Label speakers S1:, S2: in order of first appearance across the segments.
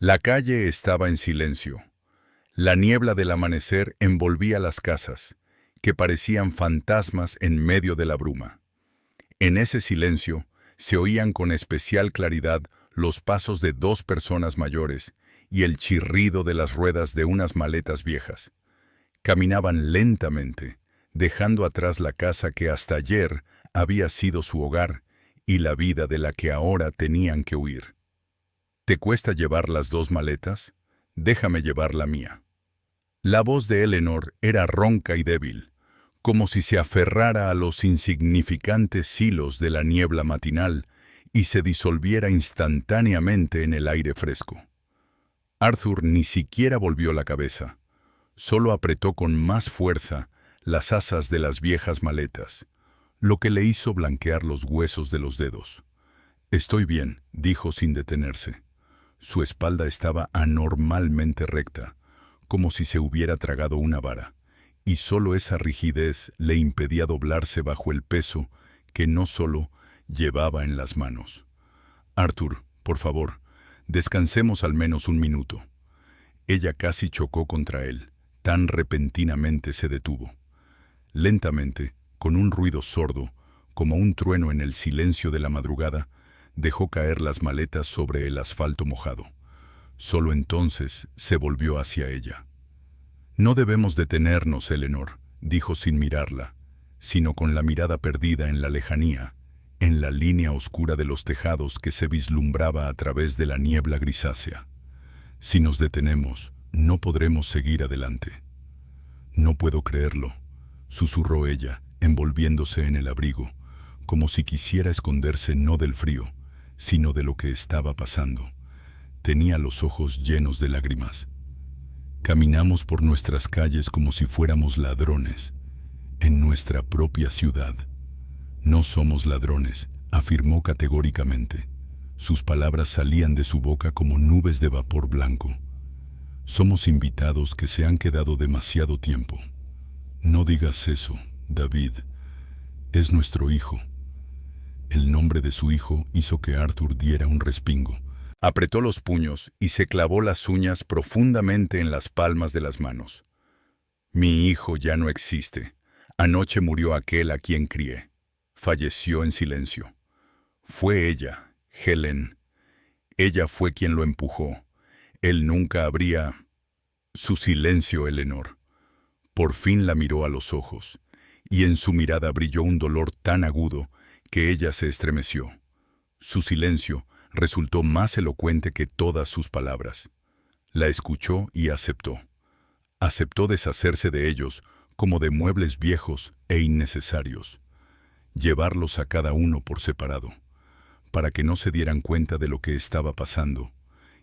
S1: La calle estaba en silencio. La niebla del amanecer envolvía las casas, que parecían fantasmas en medio de la bruma. En ese silencio se oían con especial claridad los pasos de dos personas mayores y el chirrido de las ruedas de unas maletas viejas. Caminaban lentamente, dejando atrás la casa que hasta ayer había sido su hogar y la vida de la que ahora tenían que huir. ¿Te cuesta llevar las dos maletas? Déjame llevar la mía. La voz de Eleanor era ronca y débil, como si se aferrara a los insignificantes hilos de la niebla matinal y se disolviera instantáneamente en el aire fresco. Arthur ni siquiera volvió la cabeza, solo apretó con más fuerza las asas de las viejas maletas, lo que le hizo blanquear los huesos de los dedos. «Estoy bien», dijo sin detenerse. Su espalda estaba anormalmente recta, como si se hubiera tragado una vara, y solo esa rigidez le impedía doblarse bajo el peso que no solo llevaba en las manos. «Arthur, por favor, descansemos al menos un minuto». Ella casi chocó contra él, tan repentinamente se detuvo. Lentamente, con un ruido sordo, como un trueno en el silencio de la madrugada, dejó caer las maletas sobre el asfalto mojado. Solo entonces se volvió hacia ella. «No debemos detenernos, Eleanor», dijo sin mirarla, sino con la mirada perdida en la lejanía, en la línea oscura de los tejados que se vislumbraba a través de la niebla grisácea. «Si nos detenemos, no podremos seguir adelante». «No puedo creerlo», susurró ella, envolviéndose en el abrigo, como si quisiera esconderse no del frío, sino de lo que estaba pasando. Tenía los ojos llenos de lágrimas. «Caminamos por nuestras calles como si fuéramos ladrones, en nuestra propia ciudad». «No somos ladrones», afirmó categóricamente. Sus palabras salían de su boca como nubes de vapor blanco. «Somos invitados que se han quedado demasiado tiempo». «No digas eso, David. Es nuestro hijo». El nombre de su hijo hizo que Arthur diera un respingo. Apretó los puños y se clavó las uñas profundamente en las palmas de las manos. «Mi hijo ya no existe. Anoche murió aquel a quien crié. Falleció en silencio. Fue ella, Helen. Ella fue quien lo empujó. Él nunca habría...» Su silencio, Eleanor. Por fin la miró a los ojos, y en su mirada brilló un dolor tan agudo que ella se estremeció. Su silencio resultó más elocuente que todas sus palabras. La escuchó y aceptó. Aceptó deshacerse de ellos como de muebles viejos e innecesarios. Llevarlos a cada uno por separado, para que no se dieran cuenta de lo que estaba pasando,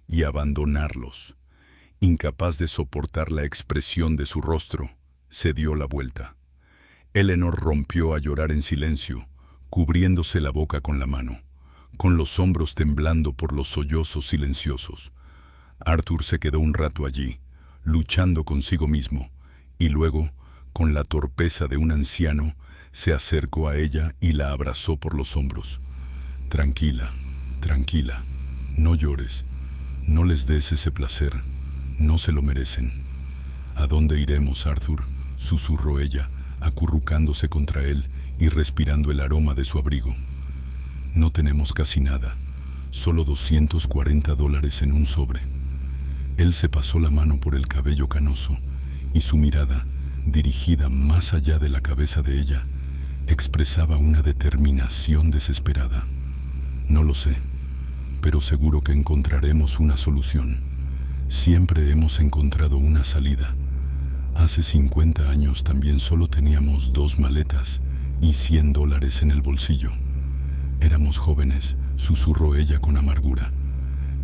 S1: y abandonarlos. Incapaz de soportar la expresión de su rostro, se dio la vuelta. Eleanor rompió a llorar en silencio, cubriéndose la boca con la mano, con los hombros temblando por los sollozos silenciosos. Arthur se quedó un rato allí, luchando consigo mismo, y luego, con la torpeza de un anciano, se acercó a ella y la abrazó por los hombros. «Tranquila, tranquila, no llores, no les des ese placer, no se lo merecen». «¿A dónde iremos, Arthur?», susurró ella, acurrucándose contra él y respirando el aroma de su abrigo. «No tenemos casi nada, solo $240 en un sobre». Él se pasó la mano por el cabello canoso y su mirada, dirigida más allá de la cabeza de ella, expresaba una determinación desesperada. «No lo sé, pero seguro que encontraremos una solución. Siempre hemos encontrado una salida. Hace 50 años también solo teníamos 2 maletas y $100 en el bolsillo. Éramos jóvenes», susurró ella con amargura.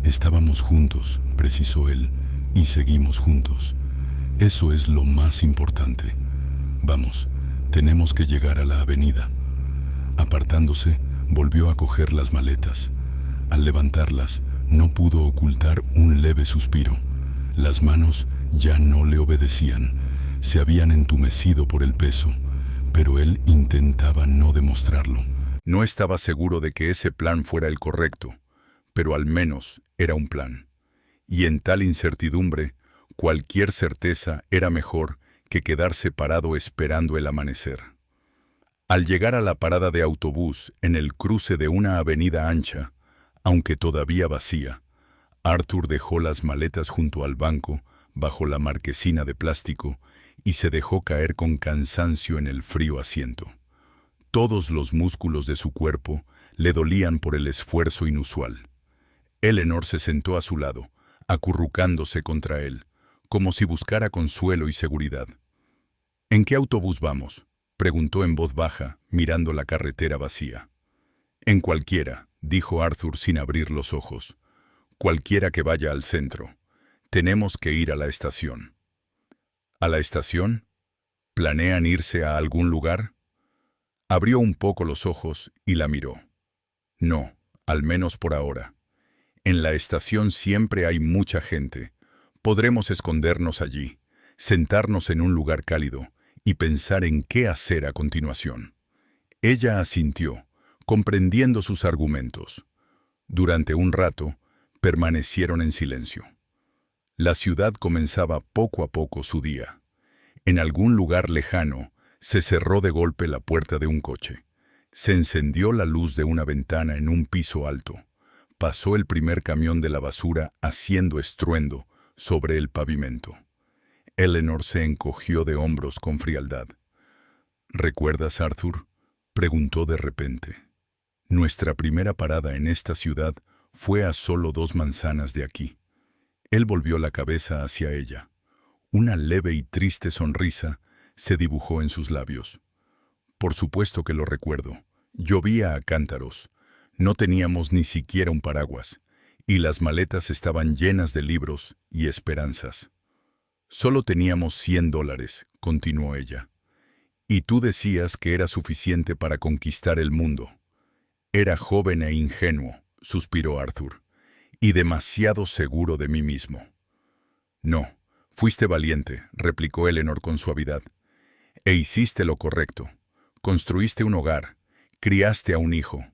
S1: «Estábamos juntos», precisó él, «y seguimos juntos. Eso es lo más importante. Vamos, tenemos que llegar a la avenida». Apartándose, volvió a coger las maletas. Al levantarlas, no pudo ocultar un leve suspiro. Las manos ya no le obedecían, se habían entumecido por el peso, pero él intentaba no demostrarlo. No estaba seguro de que ese plan fuera el correcto, pero al menos era un plan. y en tal incertidumbre, cualquier certeza era mejor que quedarse parado esperando el amanecer. Al llegar a la parada de autobús en el cruce de una avenida ancha, aunque todavía vacía, Arthur dejó las maletas junto al banco, bajo la marquesina de plástico, y se dejó caer con cansancio en el frío asiento. Todos los músculos de su cuerpo le dolían por el esfuerzo inusual. Eleanor se sentó a su lado, acurrucándose contra él, como si buscara consuelo y seguridad. «¿En qué autobús vamos?», preguntó en voz baja, mirando la carretera vacía. «En cualquiera», dijo Arthur sin abrir los ojos. «Cualquiera que vaya al centro. Tenemos que ir a la estación». «¿A la estación? ¿Planean irse a algún lugar?». Abrió un poco los ojos y la miró. «No, al menos por ahora. En la estación siempre hay mucha gente. Podremos escondernos allí, sentarnos en un lugar cálido y pensar en qué hacer a continuación». Ella asintió, comprendiendo sus argumentos. Durante un rato, permanecieron en silencio. La ciudad comenzaba poco a poco su día. En algún lugar lejano, se cerró de golpe la puerta de un coche. Se encendió la luz de una ventana en un piso alto. Pasó el primer camión de la basura haciendo estruendo sobre el pavimento. Eleanor se encogió de hombros con frialdad. «¿Recuerdas, Arthur?», preguntó de repente. «Nuestra primera parada en esta ciudad fue a solo 2 manzanas de aquí». Él volvió la cabeza hacia ella. Una leve y triste sonrisa se dibujó en sus labios. «Por supuesto que lo recuerdo. Llovía a cántaros. No teníamos ni siquiera un paraguas, y las maletas estaban llenas de libros y esperanzas. Solo teníamos $100, continuó ella. Y tú decías que era suficiente para conquistar el mundo». «Era joven e ingenuo», suspiró Arthur, «y demasiado seguro de mí mismo». «No, fuiste valiente», replicó Eleanor con suavidad. «E hiciste lo correcto. Construiste un hogar, criaste a un hijo».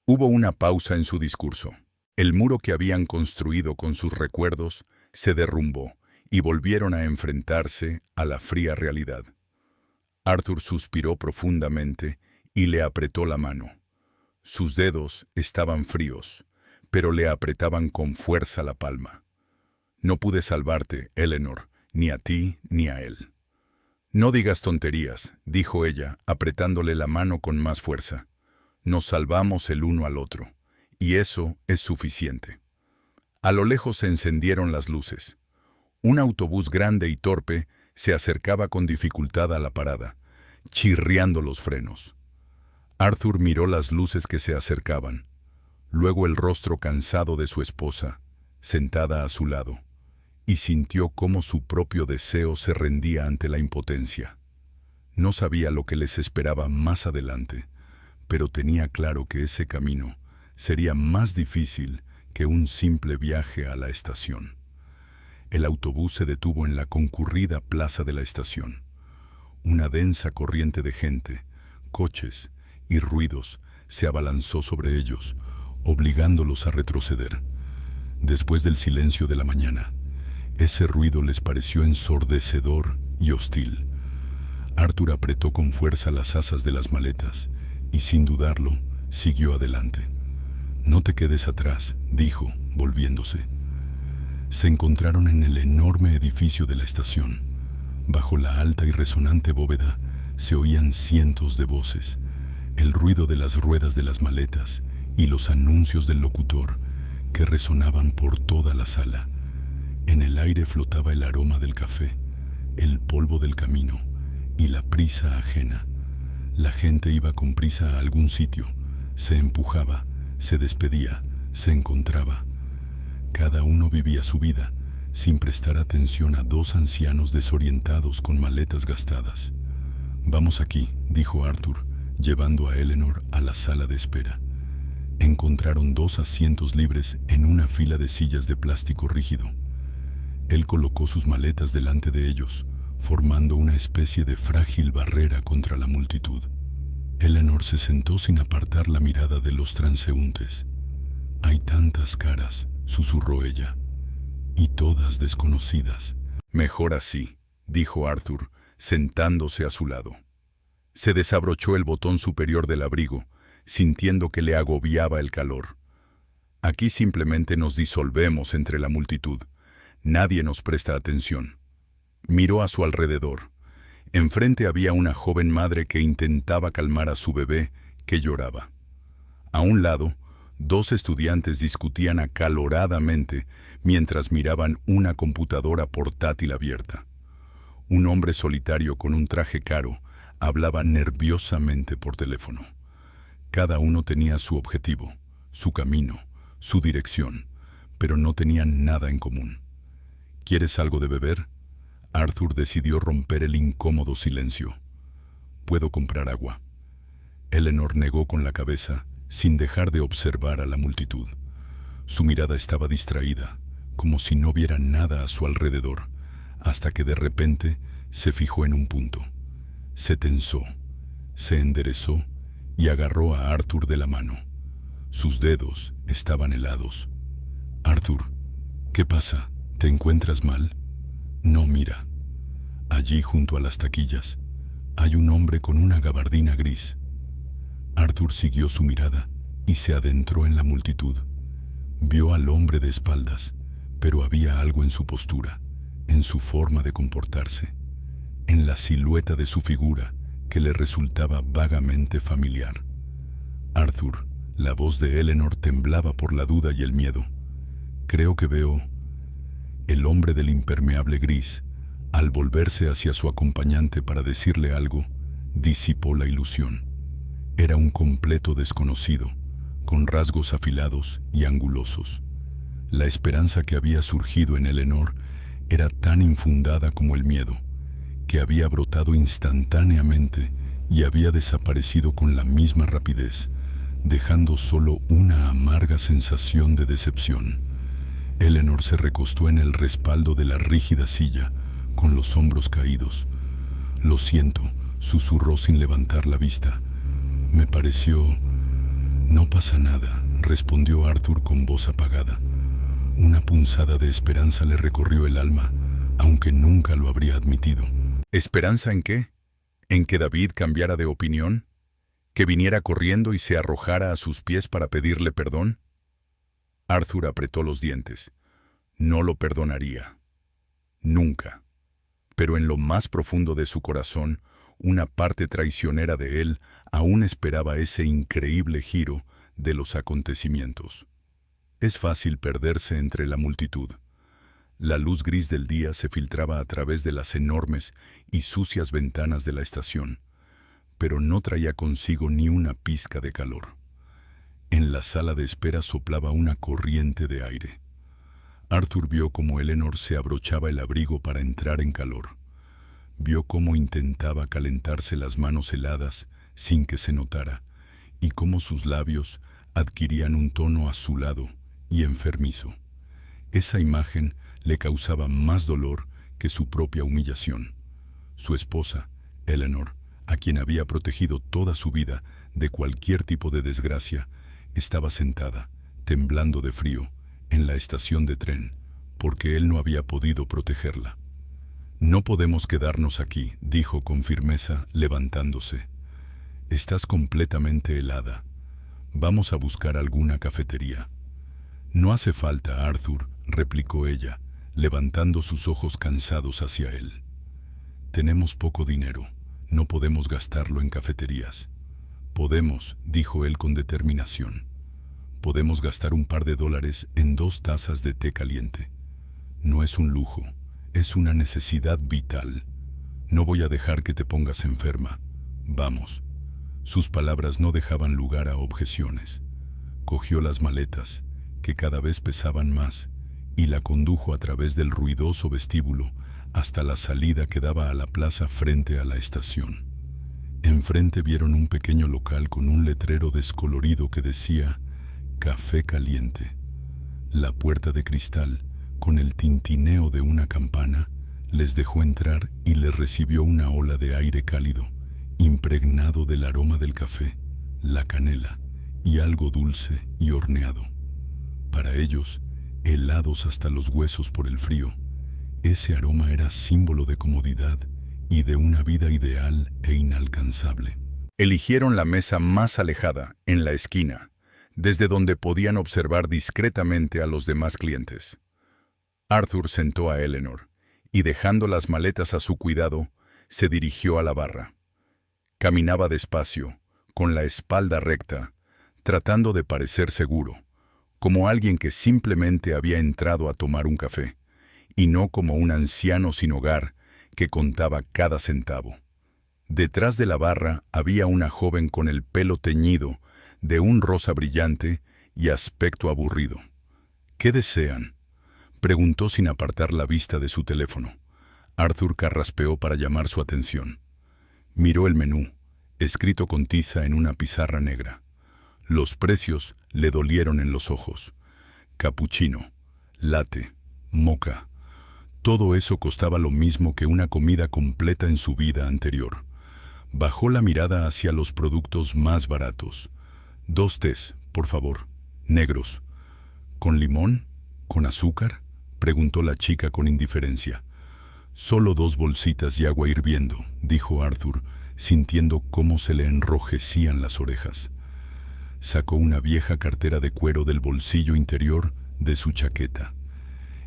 S1: Hubo una pausa en su discurso. El muro que habían construido con sus recuerdos se derrumbó y volvieron a enfrentarse a la fría realidad. Arthur suspiró profundamente y le apretó la mano. Sus dedos estaban fríos, pero le apretaban con fuerza la palma. «No pude salvarte, Eleanor, ni a ti ni a él». «No digas tonterías», dijo ella, apretándole la mano con más fuerza. «Nos salvamos el uno al otro, y eso es suficiente». A lo lejos se encendieron las luces. Un autobús grande y torpe se acercaba con dificultad a la parada, chirriando los frenos. Arthur miró las luces que se acercaban, luego el rostro cansado de su esposa, sentada a su lado, y sintió cómo su propio deseo se rendía ante la impotencia. No sabía lo que les esperaba más adelante, pero tenía claro que ese camino sería más difícil que un simple viaje a la estación. El autobús se detuvo en la concurrida plaza de la estación. Una densa corriente de gente, coches y ruidos se abalanzó sobre ellos, obligándolos a retroceder. Después del silencio de la mañana, ese ruido les pareció ensordecedor y hostil. Arthur apretó con fuerza las asas de las maletas y, sin dudarlo, siguió adelante. «No te quedes atrás», dijo, volviéndose. Se encontraron en el enorme edificio de la estación. Bajo la alta y resonante bóveda se oían cientos de voces, el ruido de las ruedas de las maletas y los anuncios del locutor que resonaban por toda la sala. En el aire flotaba el aroma del café, el polvo del camino y la prisa ajena. La gente iba con prisa a algún sitio, se empujaba, se despedía, se encontraba. Cada uno vivía su vida, sin prestar atención a 2 ancianos desorientados con maletas gastadas. «Vamos aquí», dijo Arthur, llevando a Eleanor a la sala de espera. Encontraron 2 asientos libres en una fila de sillas de plástico rígido. Él colocó sus maletas delante de ellos, formando una especie de frágil barrera contra la multitud. Eleanor se sentó sin apartar la mirada de los transeúntes. «Hay tantas caras», susurró ella.
S2: y todas desconocidas.
S1: Mejor así, dijo Arthur, sentándose a su lado. Se desabrochó el botón superior del abrigo, sintiendo que le agobiaba el calor. Aquí simplemente nos disolvemos entre la multitud. Nadie nos presta atención. Miró a su alrededor. Enfrente había una joven madre que intentaba calmar a su bebé, que lloraba. A un lado, dos estudiantes discutían acaloradamente mientras miraban una computadora portátil abierta. Un hombre solitario con un traje caro hablaba nerviosamente por teléfono. Cada uno tenía su objetivo, su camino, su dirección, pero no tenían nada en común. ¿Quieres algo de beber? Arthur decidió romper el incómodo silencio. Puedo comprar agua. Eleanor negó con la cabeza, sin dejar de observar a la multitud. Su mirada estaba distraída, como si no viera nada a su alrededor, hasta que de repente se fijó en un punto. Se tensó, se enderezó y agarró a Arthur de la mano. Sus dedos estaban helados. «Arthur, ¿qué pasa? ¿Te encuentras mal?» «No, mira. Allí junto a las taquillas hay un hombre con una gabardina gris». Arthur siguió su mirada y se adentró en la multitud. Vio al hombre de espaldas, pero había algo en su postura, en su forma de comportarse, en la silueta de su figura que le resultaba vagamente familiar. «Arthur», la voz de Eleanor temblaba por la duda y el miedo. «Creo que veo...» El hombre del impermeable gris, al volverse hacia su acompañante para decirle algo, disipó la ilusión. Era un completo desconocido, con rasgos afilados y angulosos. La esperanza que había surgido en Eleanor era tan infundada como el miedo, que había brotado instantáneamente y había desaparecido con la misma rapidez, dejando solo una amarga sensación de decepción. Eleanor se recostó en el respaldo de la rígida silla, con los hombros caídos. «Lo siento», susurró sin levantar la vista. «Me pareció...» «No pasa nada», respondió Arthur con voz apagada. Una punzada de esperanza le recorrió el alma, aunque nunca lo habría admitido. ¿Esperanza en qué? ¿En que David cambiara de opinión? ¿Que viniera corriendo y se arrojara a sus pies para pedirle perdón? Arthur apretó los dientes. No lo perdonaría. Nunca. Pero en lo más profundo de su corazón, una parte traicionera de él aún esperaba ese increíble giro de los acontecimientos. Es fácil perderse entre la multitud. La luz gris del día se filtraba a través de las enormes y sucias ventanas de la estación, pero no traía consigo ni una pizca de calor. En la sala de espera soplaba una corriente de aire. Arthur vio cómo Eleanor se abrochaba el abrigo para entrar en calor. Vio cómo intentaba calentarse las manos heladas sin que se notara, y cómo sus labios adquirían un tono azulado y enfermizo. Esa imagen le causaba más dolor que su propia humillación. Su esposa, Eleanor, a quien había protegido toda su vida de cualquier tipo de desgracia, estaba sentada, temblando de frío, en la estación de tren, porque él no había podido protegerla. «No podemos quedarnos aquí», dijo con firmeza, levantándose. «Estás completamente helada. Vamos a buscar alguna cafetería». «No hace falta, Arthur», replicó ella, levantando sus ojos cansados hacia él. «Tenemos poco dinero. No podemos gastarlo en cafeterías». «Podemos», dijo él con determinación. «Podemos gastar un par de dólares en 2 tazas de té caliente. No es un lujo, es una necesidad vital. No voy a dejar que te pongas enferma. Vamos». Sus palabras no dejaban lugar a objeciones. Cogió las maletas, que cada vez pesaban más, y la condujo a través del ruidoso vestíbulo hasta la salida que daba a la plaza frente a la estación. Enfrente vieron un pequeño local con un letrero descolorido que decía «Café caliente». La puerta de cristal, con el tintineo de una campana, les dejó entrar y les recibió una ola de aire cálido, impregnado del aroma del café, la canela y algo dulce y horneado. Para ellos,
S2: helados hasta los huesos por el frío. Ese aroma era símbolo de comodidad y de una vida ideal e inalcanzable.
S1: Eligieron la mesa más alejada, en la esquina, desde donde podían observar discretamente a los demás clientes. Arthur sentó a Eleanor y, dejando las maletas a su cuidado, se dirigió a la barra. Caminaba despacio, con la espalda recta, tratando de parecer seguro, como alguien que simplemente había entrado a tomar un café, y no como un anciano sin hogar que contaba cada centavo. Detrás de la barra había una joven con el pelo teñido, de un rosa brillante y aspecto aburrido. «¿Qué desean?», preguntó sin apartar la vista de su teléfono. Arthur carraspeó para llamar su atención. Miró el menú, escrito con tiza en una pizarra negra. Los precios le dolieron en los ojos. Capuchino, latte, mocha. Todo eso costaba lo mismo que una comida completa en su vida anterior. Bajó la mirada hacia los productos más baratos. 2 tés, por favor, negros. ¿Con limón? ¿Con azúcar?, preguntó la chica con indiferencia. «Solo 2 bolsitas y agua hirviendo», dijo Arthur, sintiendo cómo se le enrojecían las orejas. Sacó una vieja cartera de cuero del bolsillo interior de su chaqueta.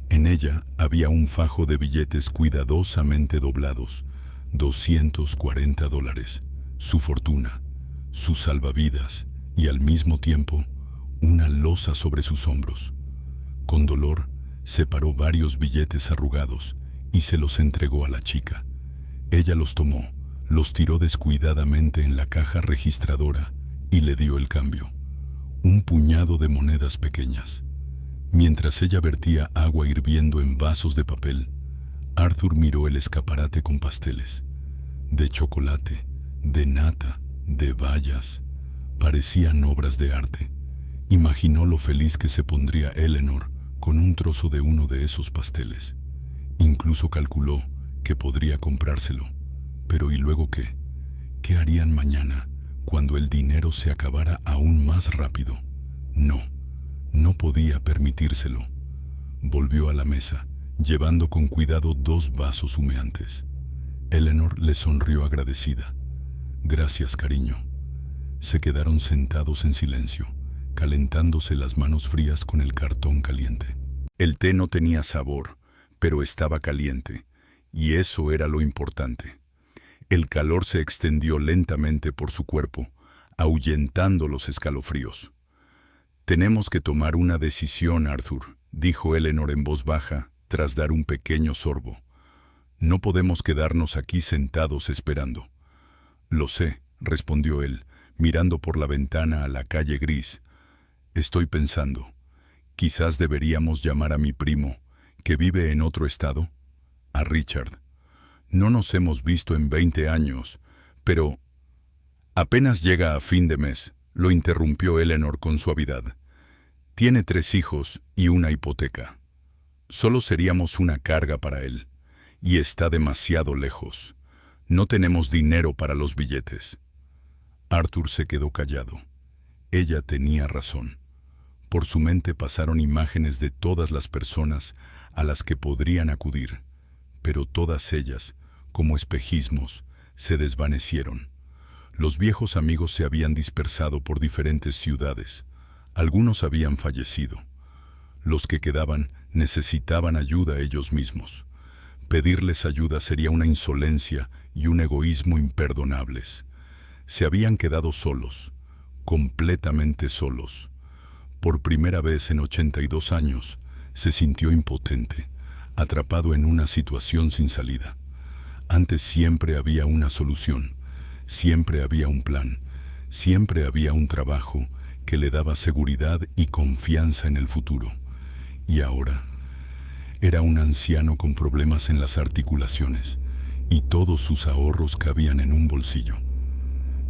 S1: En ella había un fajo de billetes cuidadosamente doblados. $240, su fortuna, sus salvavidas y al mismo tiempo una losa sobre sus hombros. Con dolor, separó varios billetes arrugados y se los entregó a la chica. Ella los tomó, los tiró descuidadamente en la caja registradora y le dio el cambio. Un puñado de monedas pequeñas. Mientras ella vertía agua hirviendo en vasos de papel, Arthur miró el escaparate con pasteles. De chocolate, de nata, de bayas. Parecían obras de arte. Imaginó lo feliz que se pondría Eleanor con un trozo de uno de esos pasteles. Incluso calculó que podría comprárselo. Pero ¿y luego qué? ¿Qué harían mañana, cuando el dinero se acabara aún más rápido? No podía permitírselo. Volvió a la mesa, llevando con cuidado 2 vasos humeantes. Eleanor le sonrió agradecida. «Gracias, cariño». Se quedaron sentados en silencio, calentándose las manos frías con el cartón caliente. El té no tenía sabor, pero estaba caliente, y eso era lo importante. El calor se extendió lentamente por su cuerpo, ahuyentando los escalofríos. «Tenemos que tomar una decisión, Arthur», dijo Eleanor en voz baja, tras dar un pequeño sorbo. «No podemos quedarnos aquí sentados esperando». «Lo sé», respondió él, mirando por la ventana a la calle gris. «Estoy pensando, quizás deberíamos llamar a mi primo, que vive en otro estado, a Richard. No nos hemos visto en 20 años, pero...» «Apenas llega a fin de mes», lo interrumpió Eleanor con suavidad. «Tiene 3 hijos y una hipoteca. Solo seríamos una carga para él, y está demasiado lejos. No tenemos dinero para los billetes». Arthur se quedó callado. Ella tenía razón. Por su mente pasaron imágenes de todas las personas a las que podrían acudir, pero todas ellas, como espejismos, se desvanecieron. Los viejos amigos se habían dispersado por diferentes ciudades. Algunos habían fallecido. Los que quedaban necesitaban ayuda ellos mismos. Pedirles ayuda sería una insolencia y un egoísmo imperdonables. Se habían quedado solos, completamente solos. Por primera vez en 82 años, se sintió impotente, atrapado en una situación sin salida. Antes siempre había una solución, siempre había un plan, siempre había un trabajo que le daba seguridad y confianza en el futuro. Y ahora era un anciano con problemas en las articulaciones, y todos sus ahorros cabían en un bolsillo.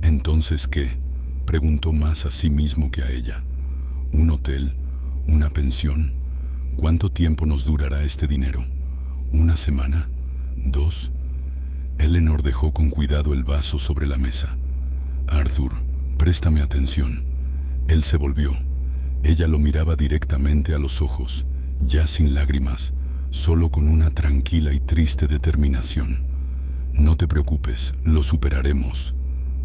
S1: «¿Entonces qué?», preguntó más a sí mismo que a ella. «¿Un hotel? ¿Una pensión? ¿Cuánto tiempo nos durará este dinero? ¿1 semana? ¿2? Eleanor dejó con cuidado el vaso sobre la mesa. «Arthur, préstame atención». Él se volvió. Ella lo miraba directamente a los ojos,
S2: ya sin lágrimas, solo con una tranquila y triste determinación. No te preocupes, lo superaremos.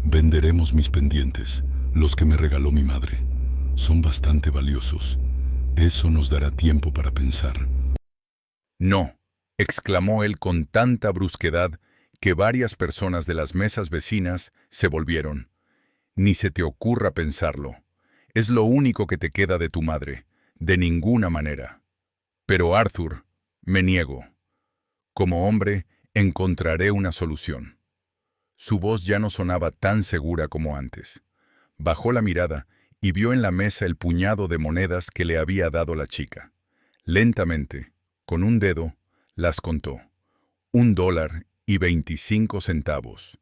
S2: Venderemos mis pendientes, los que me regaló mi madre. Son bastante valiosos. Eso nos dará tiempo para pensar.
S1: No, exclamó él con tanta brusquedad que varias personas de las mesas vecinas se volvieron. Ni se te ocurra pensarlo. Es lo único que te queda de tu madre. De ninguna manera. Pero Arthur, me niego. Como hombre, encontraré una solución. Su voz ya no sonaba tan segura como antes. Bajó la mirada y vio en la mesa el puñado de monedas que le había dado la chica. Lentamente, con un dedo, las contó. $1.25.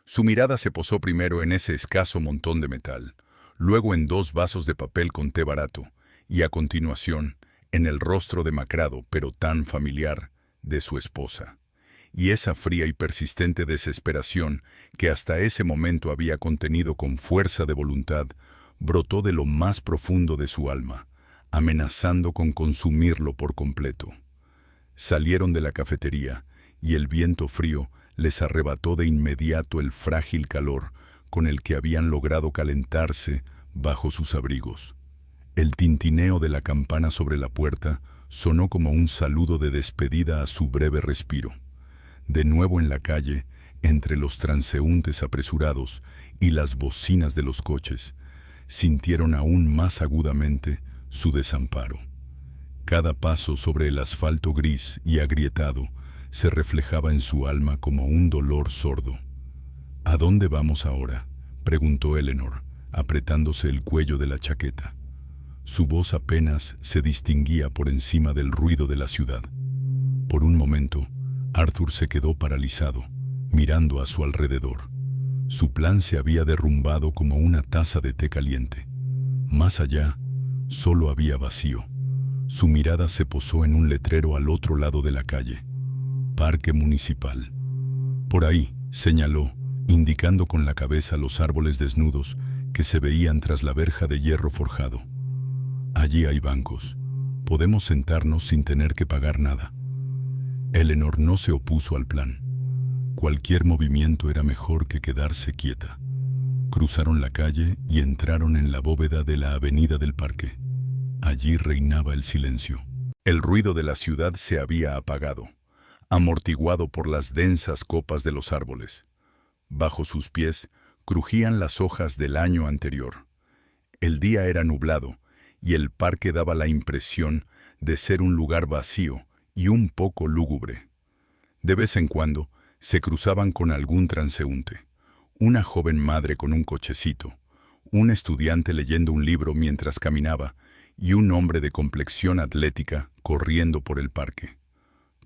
S1: Su mirada se posó primero en ese escaso montón de metal, luego en 2 vasos de papel con té barato, y a continuación, en el rostro demacrado, pero tan familiar, de su esposa. Y esa fría y persistente desesperación que hasta ese momento había contenido con fuerza de voluntad, brotó de lo más profundo de su alma, amenazando con consumirlo por completo. Salieron de la cafetería, y el viento frío les arrebató de inmediato el frágil calor con el que habían logrado calentarse bajo sus abrigos. El tintineo de la campana sobre la puerta sonó como un saludo de despedida a su breve respiro. De nuevo en la calle, entre los transeúntes apresurados y las bocinas de los coches, sintieron aún más agudamente su desamparo. Cada paso sobre el asfalto gris y agrietado se reflejaba en su alma como un dolor sordo. ¿A dónde vamos ahora?, preguntó Eleanor, apretándose el cuello de la chaqueta. Su voz apenas se distinguía por encima del ruido de la ciudad. Por un momento, Arthur se quedó paralizado, mirando a su alrededor. Su plan se había derrumbado como una taza de té caliente. Más allá, solo había vacío. Su mirada se posó en un letrero al otro lado de la calle. Parque Municipal. Por ahí, señaló, indicando con la cabeza los árboles desnudos que se veían tras la verja de hierro forjado. Allí hay bancos. Podemos sentarnos sin tener que pagar nada. Eleanor no se opuso al plan. Cualquier movimiento era mejor que quedarse quieta. Cruzaron la calle y entraron en la bóveda de la avenida del parque. Allí reinaba el silencio. El ruido de la ciudad se había apagado, amortiguado por las densas copas de los árboles. Bajo sus pies crujían las hojas del año anterior. El día era nublado y el parque daba la impresión de ser un lugar vacío y un poco lúgubre. De vez en cuando se cruzaban con algún transeúnte, una joven madre con un cochecito, un estudiante leyendo un libro mientras caminaba y un hombre de complexión atlética corriendo por el parque.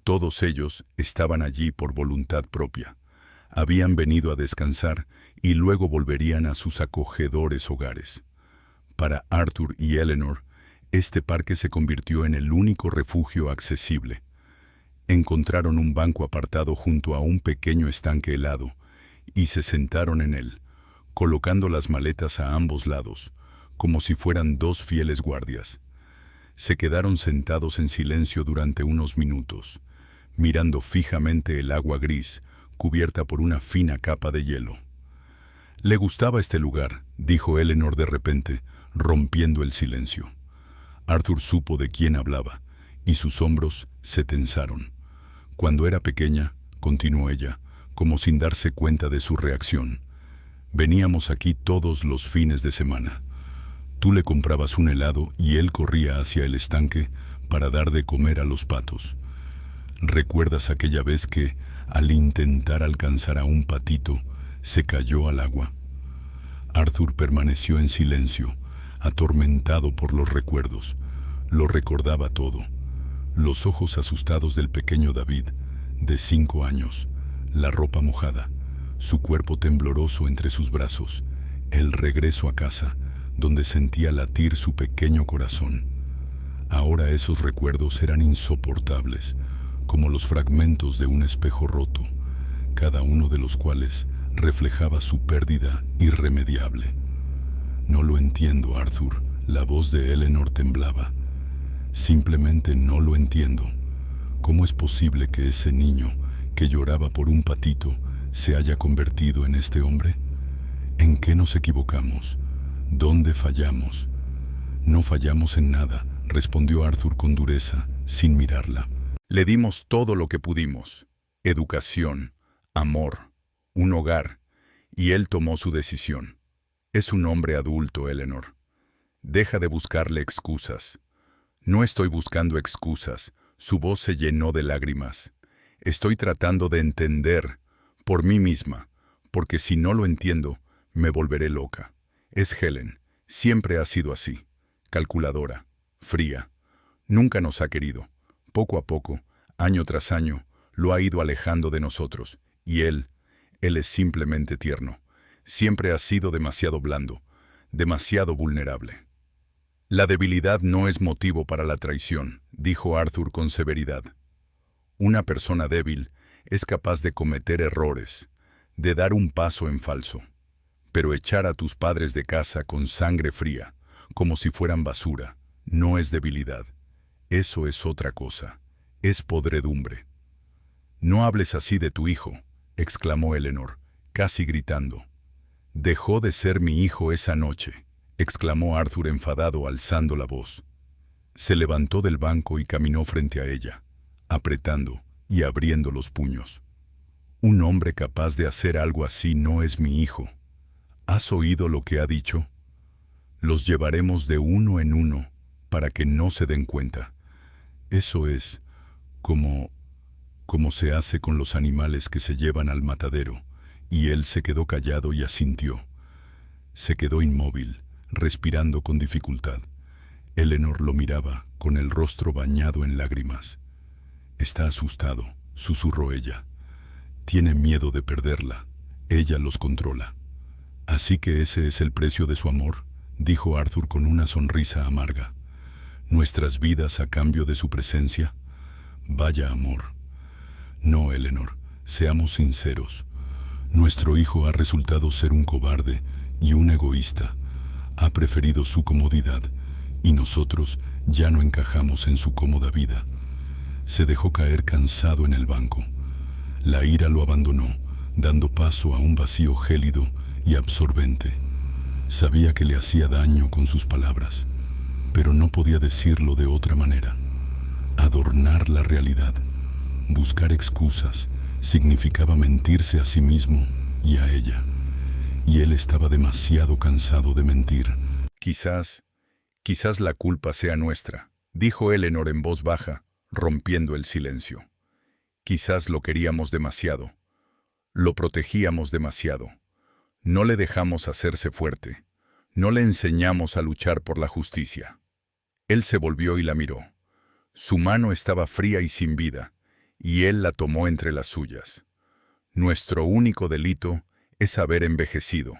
S1: Todos ellos estaban allí por voluntad propia. Habían venido a descansar y luego volverían a sus acogedores hogares. Para Arthur y Eleanor, este parque se convirtió en el único refugio accesible. Encontraron un banco apartado junto a un pequeño estanque helado y se sentaron en él, colocando las maletas a ambos lados, como si fueran 2 fieles guardias. Se quedaron sentados en silencio durante unos minutos, mirando fijamente el agua gris, cubierta por una fina capa de hielo. Le gustaba este lugar, dijo Eleanor de repente, rompiendo el silencio. Arthur supo de quién hablaba, y sus hombros se tensaron. Cuando era pequeña, continuó ella, como sin darse cuenta de su reacción, veníamos aquí todos los fines de semana. Tú le comprabas un helado y él corría hacia el estanque para dar de comer a los patos. ¿Recuerdas aquella vez que, al intentar alcanzar a un patito, se cayó al agua? Arthur permaneció en silencio, atormentado por los recuerdos. Lo recordaba todo. Los ojos asustados del pequeño David, de 5 años, la ropa mojada, su cuerpo tembloroso entre sus brazos, el regreso a casa, donde sentía latir su pequeño corazón. Ahora esos recuerdos eran insoportables, como los fragmentos de un espejo roto, cada uno de los cuales reflejaba su pérdida irremediable. No lo entiendo, Arthur. La voz de Eleanor temblaba.
S2: Simplemente no lo entiendo. ¿Cómo es posible que ese niño que lloraba por un patito se haya convertido en este hombre? ¿En qué nos equivocamos? ¿Dónde fallamos? No fallamos en nada, respondió Arthur con dureza, sin mirarla.
S1: Le dimos todo lo que pudimos: educación, amor, un hogar, y él tomó su decisión. Es un hombre adulto, Eleanor. Deja de buscarle excusas. No estoy buscando excusas. Su voz se llenó de lágrimas. Estoy tratando de entender, por mí misma, porque si no lo entiendo, me volveré loca. Es Helen. Siempre ha sido así. Calculadora, fría. Nunca nos ha querido. Poco a poco, año tras año, lo ha ido alejando de nosotros. Y él es simplemente tierno. Siempre ha sido demasiado blando, demasiado vulnerable. La debilidad no es motivo para la traición, dijo Arthur con severidad. Una persona débil es capaz de cometer errores, de dar un paso en falso. Pero echar a tus padres de casa con sangre fría, como si fueran basura, no es debilidad. Eso es otra cosa. Es podredumbre. No hables así de tu hijo, exclamó Eleanor, casi gritando. Dejó de ser mi hijo esa noche, exclamó Arthur enfadado alzando la voz. Se levantó del banco y caminó frente a ella, apretando y abriendo los puños. Un hombre capaz de hacer algo así no es mi hijo. ¿Has oído lo que ha dicho? Los llevaremos de uno en uno para que no se den cuenta. Eso es como se hace con los animales que se llevan al matadero. Y él se quedó callado y asintió. Se quedó inmóvil, respirando con dificultad. Eleanor lo miraba, con el rostro bañado en lágrimas. Está asustado, susurró ella. Tiene miedo de perderla. Ella los controla. Así que ese es el precio de su amor, dijo Arthur con una sonrisa amarga. Nuestras vidas a cambio de su presencia. Vaya amor. No, Eleanor, seamos sinceros. Nuestro hijo ha resultado ser un cobarde y un egoísta. Ha preferido su comodidad y nosotros ya no encajamos en su cómoda vida. Se dejó caer cansado en el banco. La ira lo abandonó, dando paso a un vacío gélido y absorbente. Sabía que le hacía daño con sus palabras, pero no podía decirlo de otra manera. Adornar la realidad, buscar excusas, significaba mentirse a sí mismo y a ella. Y él estaba demasiado cansado de mentir. Quizás la culpa sea nuestra, dijo Eleanor en voz baja, rompiendo el silencio. Quizás lo queríamos demasiado. Lo protegíamos demasiado. No le dejamos hacerse fuerte. No le enseñamos a luchar por la justicia. Él se volvió y la miró. Su mano estaba fría y sin vida, y él la tomó entre las suyas. Nuestro único delito es haber envejecido.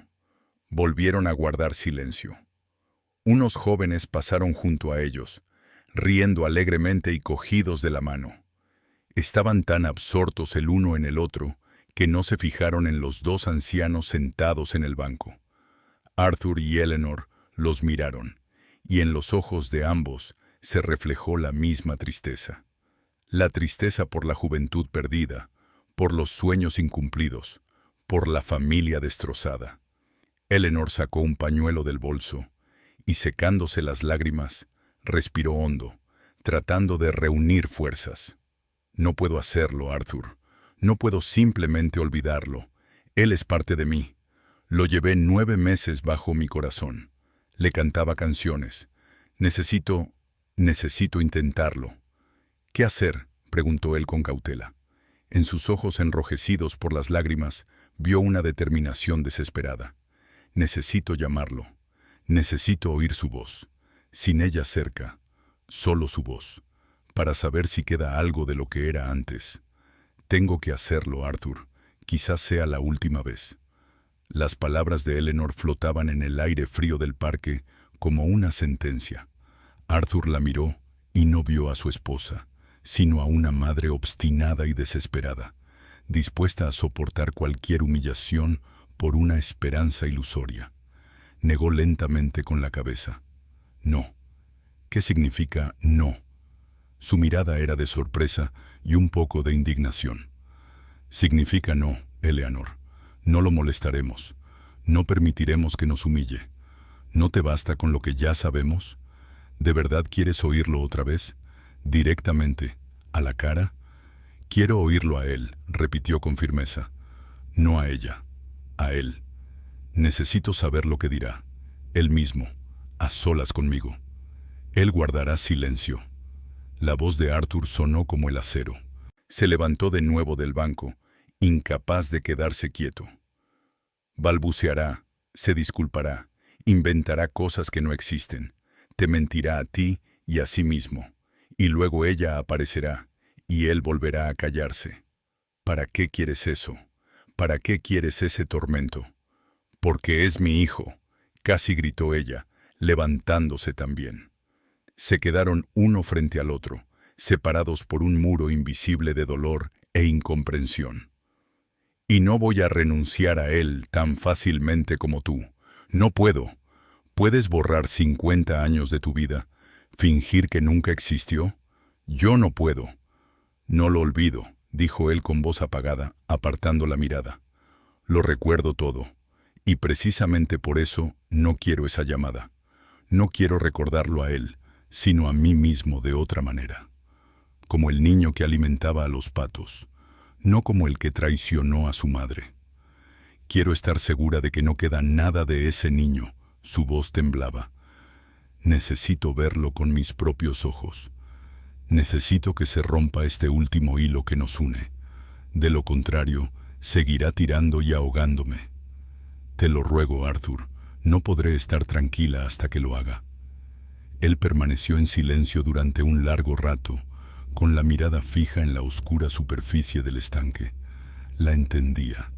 S1: Volvieron a guardar silencio. Unos jóvenes pasaron junto a ellos, riendo alegremente y cogidos de la mano. Estaban tan absortos el uno en el otro que no se fijaron en los dos ancianos sentados en el banco. Arthur y Eleanor los miraron, y en los ojos de ambos se reflejó la misma tristeza. La tristeza por la juventud perdida, por los sueños incumplidos, por la familia destrozada. Eleanor sacó un pañuelo del bolso y, secándose las lágrimas, respiró hondo, tratando de reunir fuerzas. No puedo hacerlo, Arthur. No puedo simplemente olvidarlo. Él es parte de mí. Lo llevé 9 meses bajo mi corazón. Le cantaba canciones. Necesito intentarlo. ¿Qué hacer?, preguntó él con cautela. En sus ojos enrojecidos por las lágrimas, vio una determinación desesperada. Necesito llamarlo. Necesito oír su voz. Sin ella cerca, solo su voz, para saber si queda algo de lo que era antes. Tengo que hacerlo, Arthur. Quizás sea la última vez. Las palabras de Eleanor flotaban en el aire frío del parque como una sentencia. Arthur la miró y no vio a su esposa, sino a una madre obstinada y desesperada, dispuesta a soportar cualquier humillación por una esperanza ilusoria. Negó lentamente con la cabeza. No,
S2: ¿Qué significa no? Su mirada era de sorpresa y un poco de indignación. Significa no, Eleanor. No lo molestaremos. No permitiremos que nos humille. ¿No te basta con lo que ya sabemos? ¿De verdad quieres oírlo otra vez? Directamente, a la cara. Quiero oírlo a él, repitió con firmeza. No a ella, a él. Necesito saber lo que dirá. Él mismo, a solas conmigo. Él guardará silencio. La voz de Arthur sonó como el acero. Se levantó de nuevo del banco, incapaz de quedarse quieto. Balbuceará, se disculpará, inventará cosas que no existen, te mentirá a ti y a sí mismo, y luego ella aparecerá, y él volverá a callarse. ¿Para qué quieres eso? ¿Para qué quieres ese tormento? Porque es mi hijo, casi gritó ella, levantándose también. Se quedaron uno frente al otro, separados por un muro invisible de dolor e incomprensión. Y no voy a renunciar a él tan fácilmente como tú. No puedo. ¿Puedes borrar 50 años de tu vida? ¿Fingir que nunca existió? Yo no puedo. No lo olvido, dijo él con voz apagada, apartando la mirada. Lo recuerdo todo, y precisamente por eso no quiero esa llamada. No quiero recordarlo a él, sino a mí mismo de otra manera. Como el niño que alimentaba a los patos, no como el que traicionó a su madre. Quiero estar segura de que no queda nada de ese niño. Su voz temblaba. Necesito verlo con mis propios ojos. Necesito que se rompa este último hilo que nos une. De lo contrario, seguirá tirando y ahogándome. Te lo ruego, Arthur, no podré estar tranquila hasta que lo haga. Él permaneció en silencio durante un largo rato, con la mirada fija en la oscura superficie del estanque. La entendía.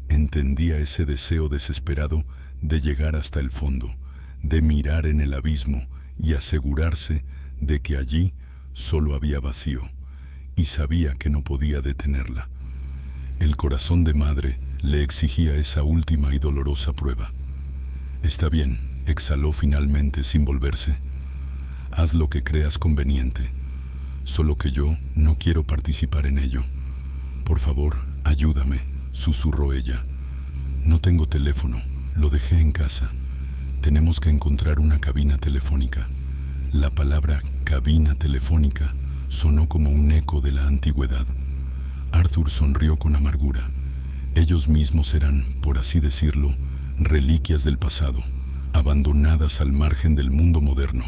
S2: Entendía ese deseo desesperado de llegar hasta el fondo, de mirar en el abismo y asegurarse de que allí solo había vacío, y sabía que no podía detenerla. El corazón de madre le exigía esa última y dolorosa prueba. Está bien, exhaló finalmente sin volverse. Haz lo que creas conveniente. Solo que yo no quiero participar en ello. Por favor, ayúdame, susurró ella. No tengo teléfono, lo dejé en casa. Tenemos que encontrar una cabina telefónica. La palabra cabina telefónica sonó como un eco de la antigüedad. Arthur sonrió con amargura. Ellos mismos eran, por así decirlo, reliquias del pasado, abandonadas al margen del mundo moderno.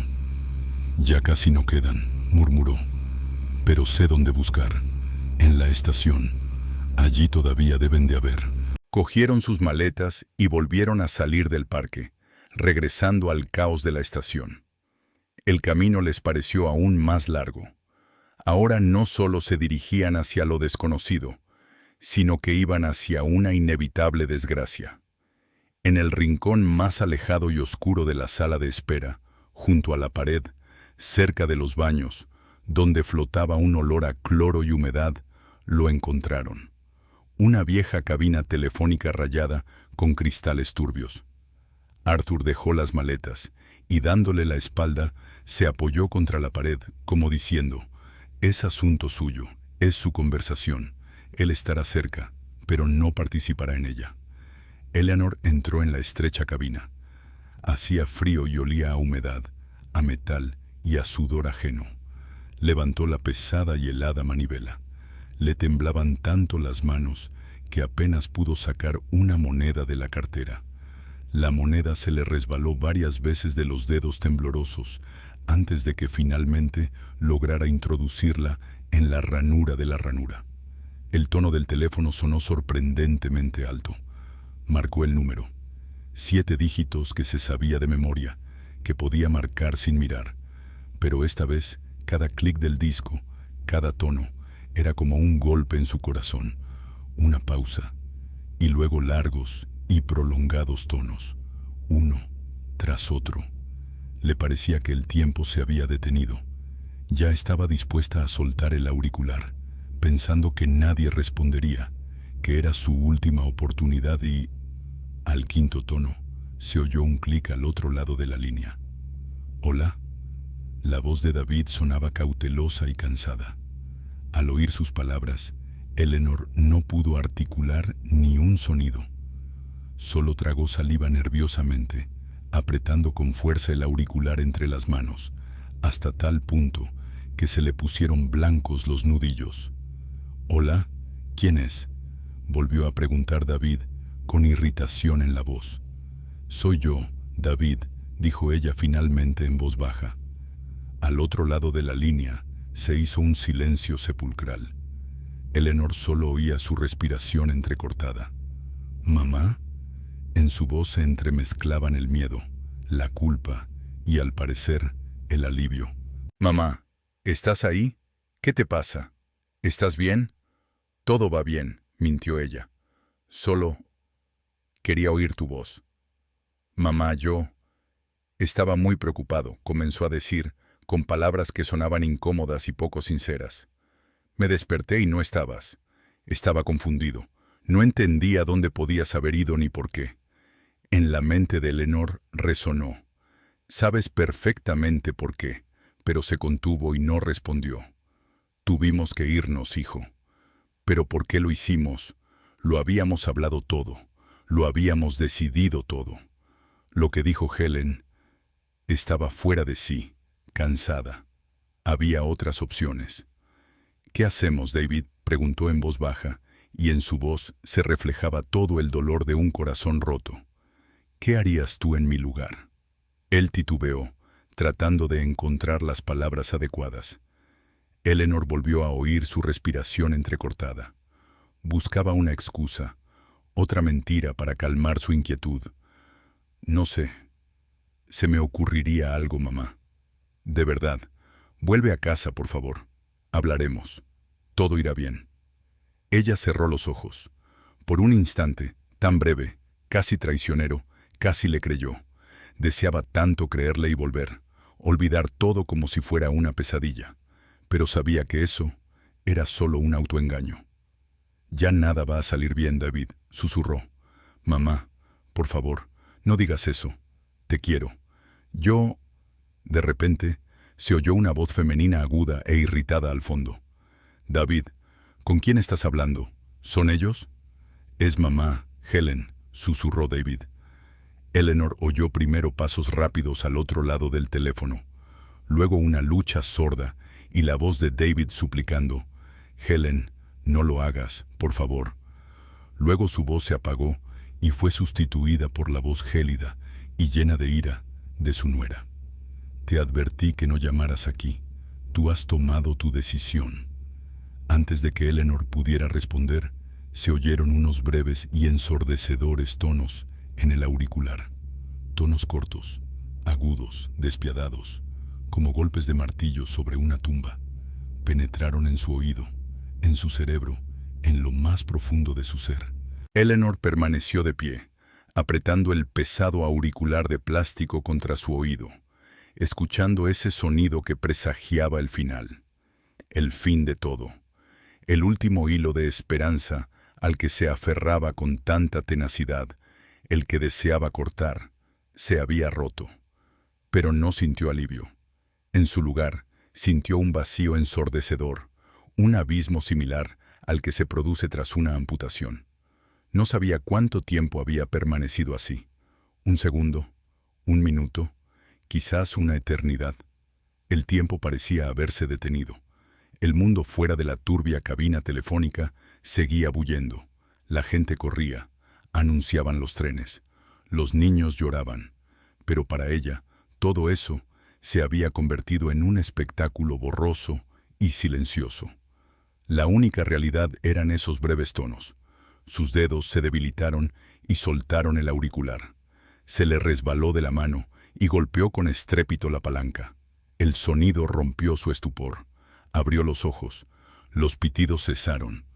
S2: Ya casi no quedan, murmuró. Pero sé dónde buscar. En la estación. Allí todavía deben de haber.
S1: Cogieron sus maletas y volvieron a salir del parque, regresando al caos de la estación. El camino les pareció aún más largo. Ahora no solo se dirigían hacia lo desconocido, sino que iban hacia una inevitable desgracia. En el rincón más alejado y oscuro de la sala de espera, junto a la pared, cerca de los baños, donde flotaba un olor a cloro y humedad, lo encontraron. Una vieja cabina telefónica rayada con cristales turbios. Arthur dejó las maletas y, dándole la espalda, se apoyó contra la pared, como diciendo, es asunto suyo, es su conversación, él estará cerca, pero no participará en ella. Eleanor entró en la estrecha cabina. Hacía frío y olía a humedad, a metal y a sudor ajeno. Levantó la pesada y helada manivela. Le temblaban tanto las manos que apenas pudo sacar una moneda de la cartera. La moneda se le resbaló varias veces de los dedos temblorosos antes de que finalmente lograra introducirla en la ranura de la ranura. El tono del teléfono sonó sorprendentemente alto. Marcó el número. 7 dígitos que se sabía de memoria, que podía marcar sin mirar. Pero esta vez, cada clic del disco, cada tono, era como un golpe en su corazón, una pausa, y luego largos y prolongados tonos, uno tras otro. Le parecía que el tiempo se había detenido. Ya estaba dispuesta a soltar el auricular, pensando que nadie respondería, que era su última oportunidad y, al quinto tono, se oyó un clic al otro lado de la línea. «Hola».
S2: La voz de David sonaba cautelosa y cansada. Al oír sus palabras, Eleanor no pudo articular ni un sonido. Solo tragó saliva nerviosamente, apretando con fuerza el auricular entre las manos, hasta tal punto que se le pusieron blancos los nudillos. «Hola, ¿quién es?», volvió a preguntar David, con irritación en la voz. «Soy yo, David», dijo ella finalmente en voz baja. Al otro lado de la línea se hizo un silencio sepulcral. Eleanor solo oía su respiración entrecortada. «¿Mamá?». En su voz se entremezclaban el miedo, la culpa y, al parecer, el alivio.
S1: «Mamá, ¿estás ahí? ¿Qué te pasa? ¿Estás bien?». «Todo va bien», mintió ella. «Solo quería oír tu voz». «Mamá, yo…». «Estaba muy preocupado», comenzó a decir, con palabras que sonaban incómodas y poco sinceras. «Me desperté y no estabas. Estaba confundido. No entendía dónde podías haber ido ni por qué». En la mente de Eleanor resonó. «Sabes perfectamente por qué», pero se contuvo y no respondió. «Tuvimos que irnos, hijo». «¿Pero por qué lo hicimos? Lo habíamos hablado todo. Lo habíamos decidido todo». Lo que dijo Helen estaba fuera de sí, cansada. Había otras opciones. «¿Qué hacemos, David?», preguntó en voz baja, y en su voz se reflejaba todo el dolor de un corazón roto. «¿Qué harías tú en mi lugar?». Él titubeó, tratando de encontrar las palabras adecuadas. Eleanor volvió a oír su respiración entrecortada. Buscaba una excusa, otra mentira para calmar su inquietud. «No sé. Se me ocurriría algo, mamá. De verdad, vuelve a casa, por favor. Hablaremos. Todo irá bien». Ella cerró los ojos. Por un instante, tan breve, casi traicionero, casi le creyó. Deseaba tanto creerle y volver, olvidar todo como si fuera una pesadilla. Pero sabía que eso era solo un autoengaño. «Ya nada va a salir bien, David», susurró. «Mamá, por favor, no digas eso. Te quiero. Yo…». De repente, se oyó una voz femenina aguda e irritada al fondo. «David, ¿con quién estás hablando? ¿Son ellos?». «Es mamá, Helen», susurró David. Eleanor oyó primero pasos rápidos al otro lado del teléfono, luego una lucha sorda y la voz de David suplicando: «Helen, no lo hagas, por favor». Luego su voz se apagó y fue sustituida por la voz gélida y llena de ira de su nuera. «Te advertí que no llamaras aquí. Tú has tomado tu decisión». Antes de que Eleanor pudiera responder, se oyeron unos breves y ensordecedores tonos en el auricular. Tonos cortos, agudos, despiadados, como golpes de martillo sobre una tumba. Penetraron en su oído, en su cerebro, en lo más profundo de su ser. Eleanor permaneció de pie, apretando el pesado auricular de plástico contra su oído, escuchando ese sonido que presagiaba el final. El fin de todo. El último hilo de esperanza al que se aferraba con tanta tenacidad, el que deseaba cortar, se había roto. Pero no sintió alivio. En su lugar, sintió un vacío ensordecedor, un abismo similar al que se produce tras una amputación. No sabía cuánto tiempo había permanecido así. ¿Un segundo? ¿Un minuto? Quizás una eternidad. El tiempo parecía haberse detenido. El mundo fuera de la turbia cabina telefónica seguía bullendo. La gente corría, anunciaban los trenes. Los niños lloraban. Pero para ella, todo eso se había convertido en un espectáculo borroso y silencioso. La única realidad eran esos breves tonos. Sus dedos se debilitaron y soltaron el auricular. Se le resbaló de la mano y golpeó con estrépito la palanca. El sonido rompió su estupor. Abrió los ojos. Los pitidos cesaron.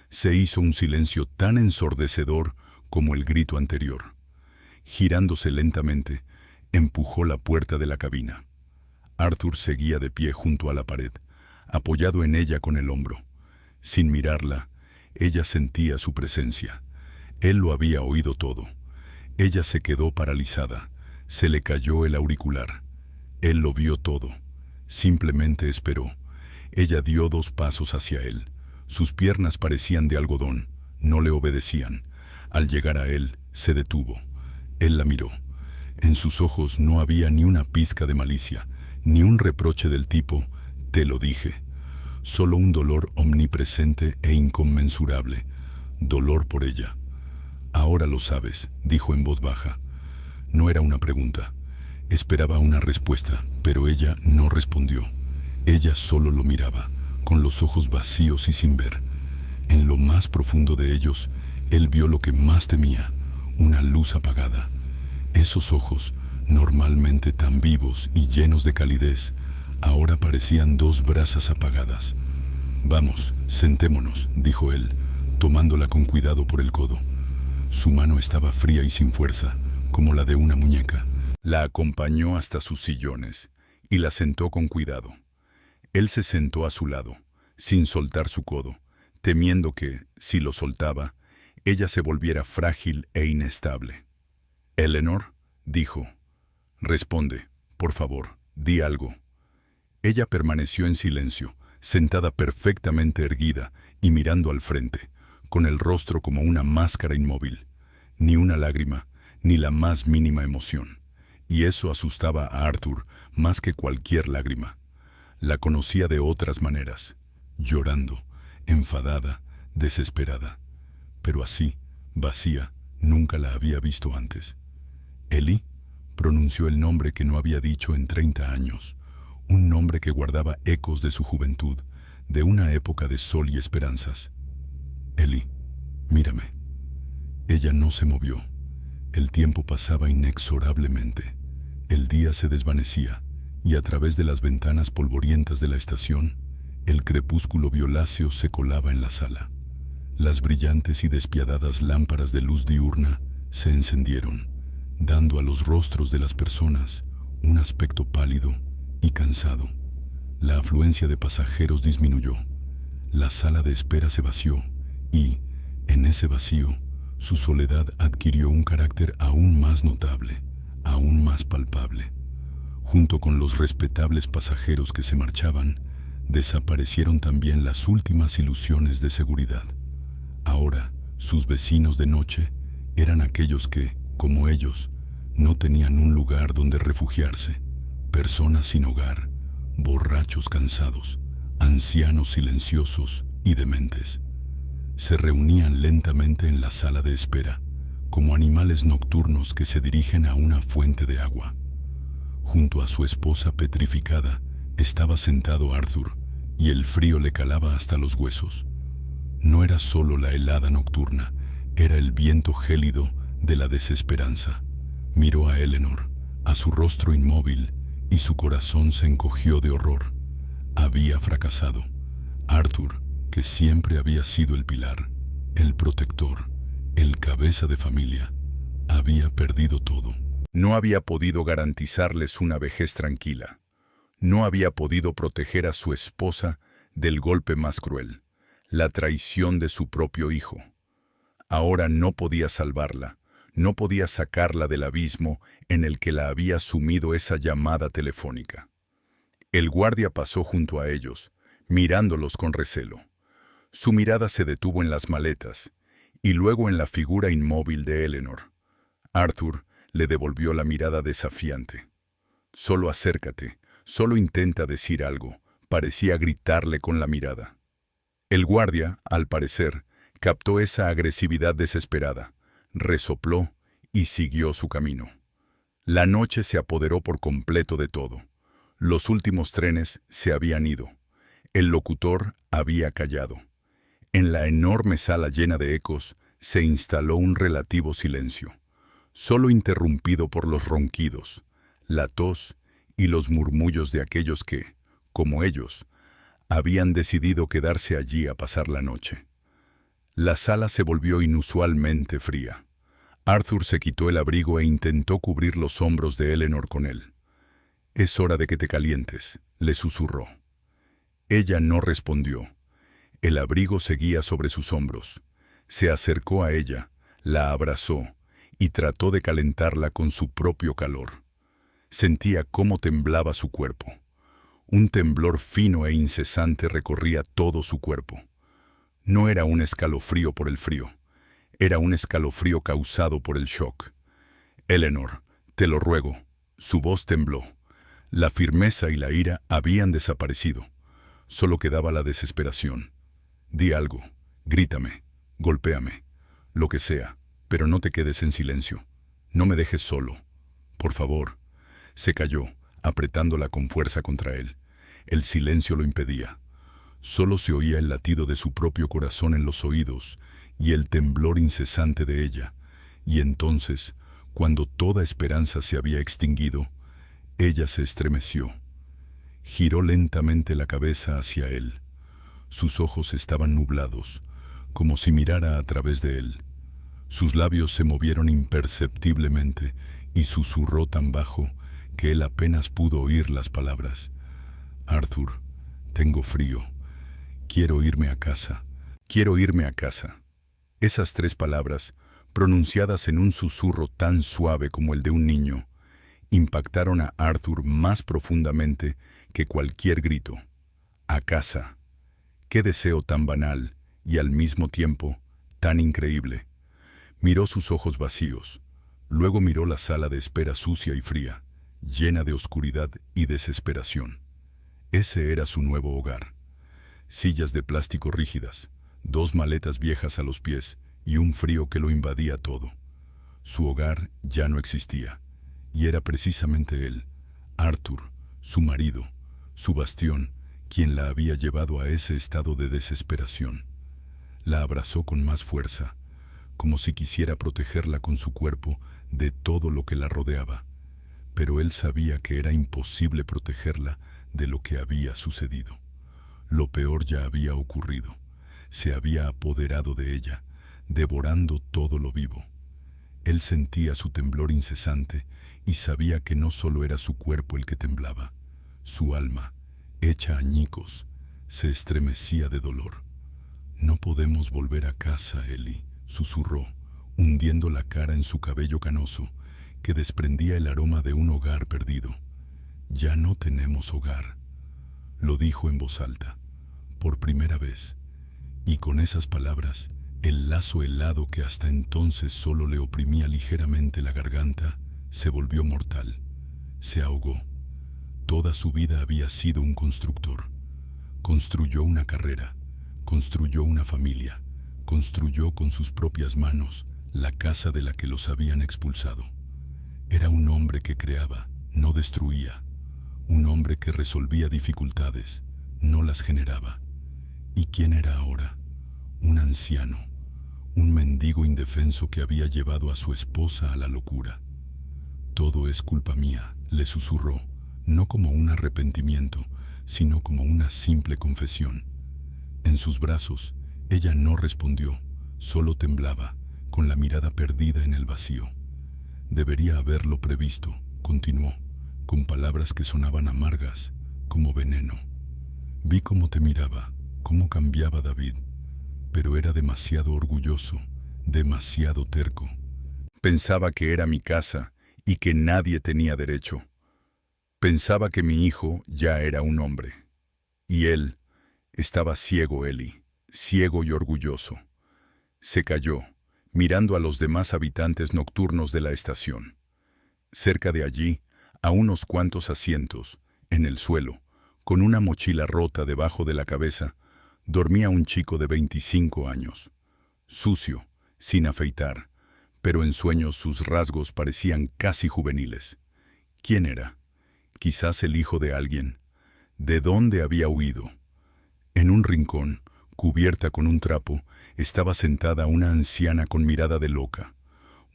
S1: Se hizo un silencio tan ensordecedor como el grito anterior. Girándose lentamente, empujó la puerta de la cabina. Arthur seguía de pie junto a la pared, apoyado en ella con el hombro. Sin mirarla, ella sentía su presencia. Él lo había oído todo. Ella se quedó paralizada. Se le cayó el auricular. Él lo vio todo.
S2: Simplemente esperó. Ella dio 2 pasos hacia él. Sus piernas parecían de algodón, no le obedecían. Al llegar a él, se detuvo. Él la miró. En sus ojos no había ni una pizca de malicia, ni un reproche del tipo, te lo dije. Solo un dolor omnipresente e inconmensurable. Dolor por ella. Ahora lo sabes, dijo en voz baja. No era una pregunta. Esperaba una respuesta, pero ella no respondió. Ella solo lo miraba, con los ojos vacíos y sin ver. En lo más profundo de ellos, él vio lo que más temía, una luz apagada. Esos ojos, normalmente tan vivos y llenos de calidez, ahora parecían 2 brasas apagadas. Vamos, sentémonos, dijo él, tomándola con cuidado por el codo. Su mano estaba fría y sin fuerza, como la de una muñeca.
S1: La acompañó hasta sus sillones y la sentó con cuidado. Él se sentó a su lado, sin soltar su codo, temiendo que, si lo soltaba, ella se volviera frágil e inestable. «Eleanor», dijo, «responde, por favor, di algo». Ella permaneció en silencio, sentada perfectamente erguida y mirando al frente, con el rostro como una máscara inmóvil. Ni una lágrima, ni la más mínima emoción. Y eso asustaba a Arthur más que cualquier lágrima. La conocía de otras maneras, llorando, enfadada, desesperada. Pero así, vacía, nunca la había visto antes. «Ellie», pronunció el nombre que no había dicho en 30 años, un nombre que guardaba ecos de su juventud, de una época de sol y esperanzas. «Ellie, mírame». Ella no se movió. El tiempo pasaba inexorablemente. El día se desvanecía, y a través de las ventanas polvorientas de la estación, el crepúsculo violáceo se colaba en la sala. Las brillantes y despiadadas lámparas de luz diurna se encendieron, dando a los rostros de las personas un aspecto pálido y cansado. La afluencia de pasajeros disminuyó. La sala de espera se vació y, en ese vacío, su soledad adquirió un carácter aún más notable, aún más palpable. Junto con los respetables pasajeros que se marchaban, desaparecieron también las últimas ilusiones de seguridad. Ahora, sus vecinos de noche eran aquellos que, como ellos, no tenían un lugar donde refugiarse. Personas sin hogar, borrachos cansados, ancianos silenciosos y dementes. Se reunían lentamente en la sala de espera, como animales nocturnos que se dirigen a una fuente de agua. Junto a su esposa petrificada estaba sentado Arthur, y el frío le calaba hasta los huesos. No era solo la helada nocturna, era el viento gélido de la desesperanza. Miró a Eleanor, a su rostro inmóvil, y su corazón se encogió de horror. Había fracasado. Arthur, que siempre había sido el pilar, el protector, el cabeza de familia, había perdido todo. No había podido garantizarles una vejez tranquila. No había podido proteger a su esposa del golpe más cruel, la traición de su propio hijo. Ahora no podía salvarla, no podía sacarla del abismo en el que la había sumido esa llamada telefónica. El guardia pasó junto a ellos, mirándolos con recelo. Su mirada se detuvo en las maletas y luego en la figura inmóvil de Eleanor. Arthur le devolvió la mirada desafiante. «Solo acércate, solo intenta decir algo», parecía gritarle con la mirada. El guardia, al parecer, captó esa agresividad desesperada, resopló y siguió su camino. La noche se apoderó por completo de todo. Los últimos trenes se habían ido. El locutor había callado. En la enorme sala llena de ecos se instaló un relativo silencio, solo interrumpido por los ronquidos, la tos y los murmullos de aquellos que, como ellos, habían decidido quedarse allí a pasar la noche. La sala se volvió inusualmente fría. Arthur se quitó el abrigo e intentó cubrir los hombros de Eleanor con él. «Es hora de que te calientes», le susurró. Ella no respondió. El abrigo seguía sobre sus hombros. Se acercó a ella, la abrazó y trató de calentarla con su propio calor. Sentía cómo temblaba su cuerpo. Un temblor fino e incesante recorría todo su cuerpo. No era un escalofrío por el frío, era un escalofrío causado por el shock. Eleanor, te lo ruego. Su voz tembló. La firmeza y la ira habían desaparecido. Solo quedaba la desesperación. Di algo, grítame, golpéame, lo que sea, pero no te quedes en silencio. No me dejes solo. Por favor. Se calló, apretándola con fuerza contra él. El silencio lo impedía. Solo se oía el latido de su propio corazón en los oídos y el temblor incesante de ella. Y entonces, cuando toda esperanza se había extinguido, ella se estremeció. Giró lentamente la cabeza hacia él. Sus ojos estaban nublados, como si mirara a través de él. Sus labios se movieron imperceptiblemente y susurró tan bajo que él apenas pudo oír las palabras. Arthur, tengo frío. Quiero irme a casa. Quiero irme a casa. Esas 3 palabras, pronunciadas en un susurro tan suave como el de un niño, impactaron a Arthur más profundamente que cualquier grito. A casa. Qué deseo tan banal y al mismo tiempo tan increíble. Miró sus ojos vacíos. Luego miró la sala de espera sucia y fría, llena de oscuridad y desesperación. Ese era su nuevo hogar. Sillas de plástico rígidas, 2 maletas viejas a los pies y un frío que lo invadía todo. Su hogar ya no existía, y era precisamente él, Arthur, su marido, su bastión, quien la había llevado a ese estado de desesperación. La abrazó con más fuerza, como si quisiera protegerla con su cuerpo de todo lo que la rodeaba, pero él sabía que era imposible protegerla de lo que había sucedido. Lo peor ya había ocurrido. Se había apoderado de ella, devorando todo lo vivo. Él sentía su temblor incesante y sabía que no solo era su cuerpo el que temblaba. Su alma, hecha añicos, se estremecía de dolor. «No podemos volver a casa, Ellie», susurró, hundiendo la cara en su cabello canoso, que desprendía el aroma de un hogar perdido. «Ya no tenemos hogar», lo dijo en voz alta, por primera vez, y con esas palabras, el lazo helado que hasta entonces solo le oprimía ligeramente la garganta, se volvió mortal. Se ahogó. Toda su vida había sido un constructor. Construyó una carrera, construyó una familia, construyó con sus propias manos la casa de la que los habían expulsado. Era un hombre que creaba, no destruía. Un hombre que resolvía dificultades, no las generaba. ¿Y quién era ahora? Un anciano, un mendigo indefenso que había llevado a su esposa a la locura. «Todo es culpa mía», le susurró, no como un arrepentimiento, sino como una simple confesión. En sus brazos, ella no respondió, solo temblaba, con la mirada perdida en el vacío. «Debería haberlo previsto», continuó, con palabras que sonaban amargas, como veneno. «Vi cómo te miraba, cómo cambiaba David, pero era demasiado orgulloso, demasiado terco. Pensaba que era mi casa y que nadie tenía derecho. Pensaba que mi hijo ya era un hombre. Y él estaba ciego, Ellie, ciego y orgulloso». Se calló, mirando a los demás habitantes nocturnos de la estación. Cerca de allí, a unos cuantos asientos, en el suelo, con una mochila rota debajo de la cabeza, dormía un chico de 25 años. Sucio, sin afeitar, pero en sueños sus rasgos parecían casi juveniles. ¿Quién era? Quizás el hijo de alguien. ¿De dónde había huido? En un rincón, cubierta con un trapo, estaba sentada una anciana con mirada de loca.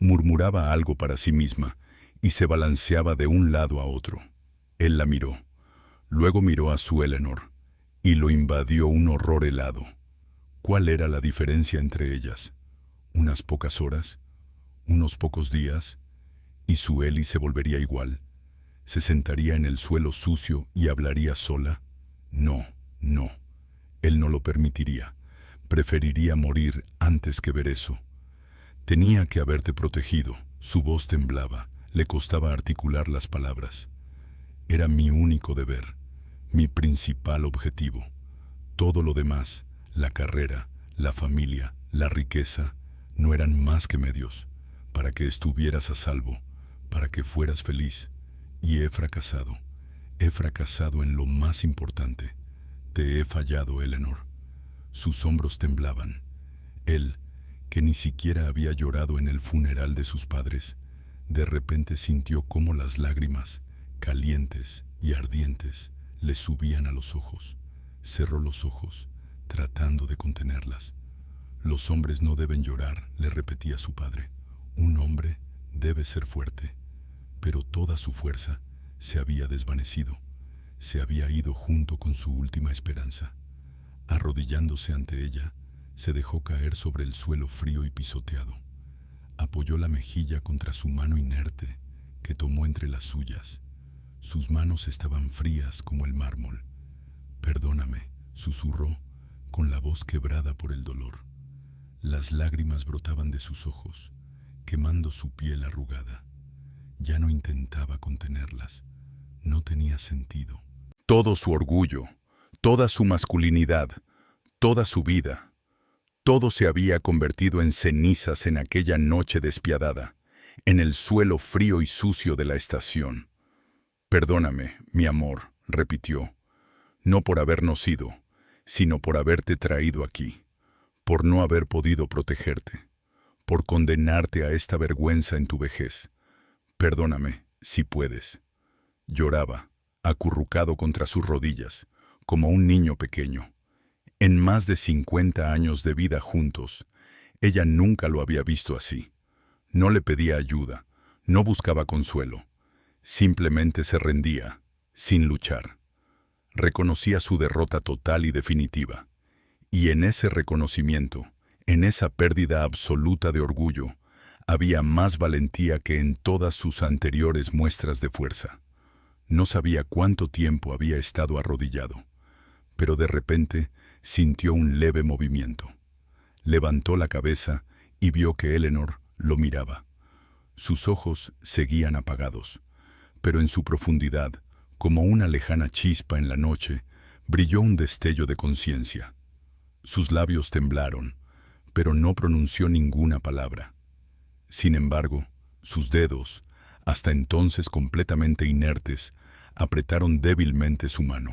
S1: Murmuraba algo para sí misma y se balanceaba de un lado a otro. Él la miró. Luego miró a su Eleanor y lo invadió un horror helado. ¿Cuál era la diferencia entre ellas? ¿Unas pocas horas? ¿Unos pocos días? ¿Y su Ellie se volvería igual? ¿Se sentaría en el suelo sucio y hablaría sola? No, no. Él no lo permitiría. Preferiría morir antes que ver eso. Tenía que haberte protegido. Su voz temblaba. Le costaba articular las palabras. Era mi único deber.
S2: mi principal objetivo. Todo lo demás, la carrera, la familia, la riqueza, no eran más que medios para que estuvieras a salvo, para que fueras feliz. Y he fracasado en lo más importante. Te he fallado, Eleanor. Sus hombros temblaban. Él, que ni siquiera había llorado en el funeral de sus padres, de repente sintió cómo las lágrimas, calientes y ardientes, le subían a los ojos. Cerró los ojos, tratando de contenerlas. Los hombres no deben llorar, le repetía su padre. Un hombre debe ser fuerte. Pero toda su fuerza se había desvanecido. Se había ido junto con su última esperanza. Arrodillándose ante ella, se dejó caer sobre el suelo frío y pisoteado. Apoyó la mejilla contra su mano inerte, que tomó entre las suyas. Sus manos estaban frías como el mármol. «Perdóname», susurró, con la voz quebrada por el dolor. Las lágrimas brotaban de sus ojos, quemando su piel arrugada. Ya no intentaba contenerlas. No tenía sentido.
S1: Todo su orgullo, toda su masculinidad, toda su vida, todo se había convertido en cenizas en aquella noche despiadada, en el suelo frío y sucio de la estación. «Perdóname, mi amor», repitió, «no por habernos ido, sino por haberte traído aquí, por no haber podido protegerte, por condenarte a esta vergüenza en tu vejez. Perdóname, si puedes». Lloraba, acurrucado contra sus rodillas, como un niño pequeño. En más de 50 años de vida juntos, ella nunca lo había visto así. No le pedía ayuda, no buscaba consuelo. Simplemente se rendía, sin luchar. Reconocía su derrota total y definitiva. Y en ese reconocimiento, en esa pérdida absoluta de orgullo, había más valentía que en todas sus anteriores muestras de fuerza. No sabía cuánto tiempo había estado arrodillado, pero de repente sintió un leve movimiento. Levantó la cabeza y vio que Eleanor lo miraba. Sus ojos seguían apagados, pero en su profundidad, como una lejana chispa en la noche, brilló un destello de conciencia. Sus labios temblaron, pero no pronunció ninguna palabra. Sin embargo, sus dedos, hasta entonces completamente inertes, apretaron débilmente su mano.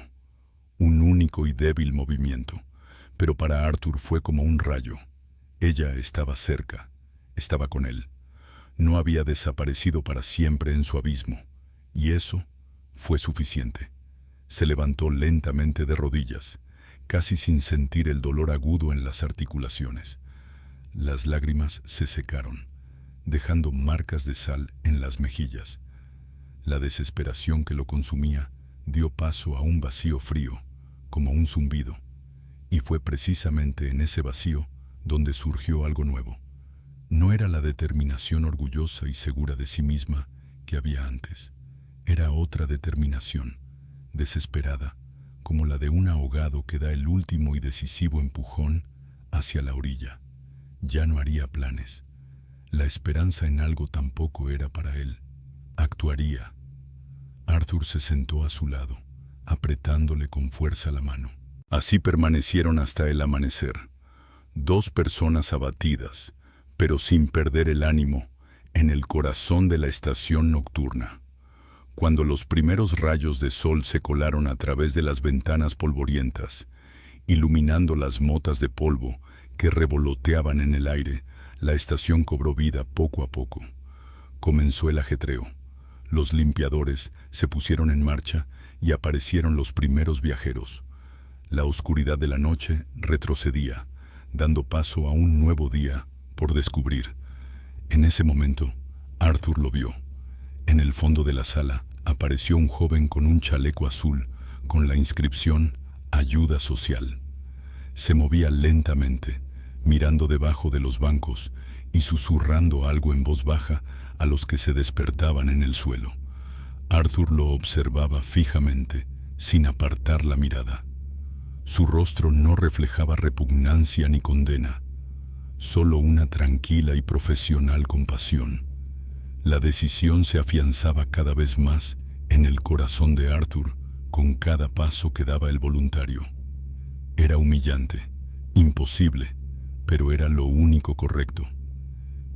S1: Un único y débil movimiento, pero para Arthur fue como un rayo. Ella estaba cerca, estaba con él. No había desaparecido para siempre en su abismo, y eso fue suficiente. Se levantó lentamente de rodillas, casi sin sentir el dolor agudo en las articulaciones. Las lágrimas se secaron, dejando marcas de sal en las mejillas. La desesperación que lo consumía dio paso a un vacío frío, como un zumbido, y fue precisamente en ese vacío donde surgió algo nuevo. No era la determinación orgullosa y segura de sí misma que había antes. Era otra determinación, desesperada, como la de un ahogado que da el último y decisivo empujón hacia la orilla. Ya no haría planes. La esperanza en algo tampoco era para él. Actuaría. Arthur se sentó a su lado, apretándole con fuerza la mano. Así permanecieron hasta el amanecer. Dos personas abatidas, pero sin perder el ánimo, en el corazón de la estación nocturna. Cuando los primeros rayos de sol se colaron a través de las ventanas polvorientas, iluminando las motas de polvo que revoloteaban en el aire, la estación cobró vida poco a poco. Comenzó el ajetreo. Los limpiadores se pusieron en marcha y aparecieron los primeros viajeros. La oscuridad de la noche retrocedía, dando paso a un nuevo día por descubrir. En ese momento, Arthur lo vio. En el fondo de la sala apareció un joven con un chaleco azul con la inscripción «Ayuda Social». Se movía lentamente, mirando debajo de los bancos y susurrando algo en voz baja a los que se despertaban en el suelo. Arthur lo observaba fijamente, sin apartar la mirada. Su rostro no reflejaba repugnancia ni condena, solo una tranquila y profesional compasión. La decisión se afianzaba cada vez más en el corazón de Arthur
S2: con cada paso que daba el voluntario. Era humillante, imposible, pero era lo único correcto.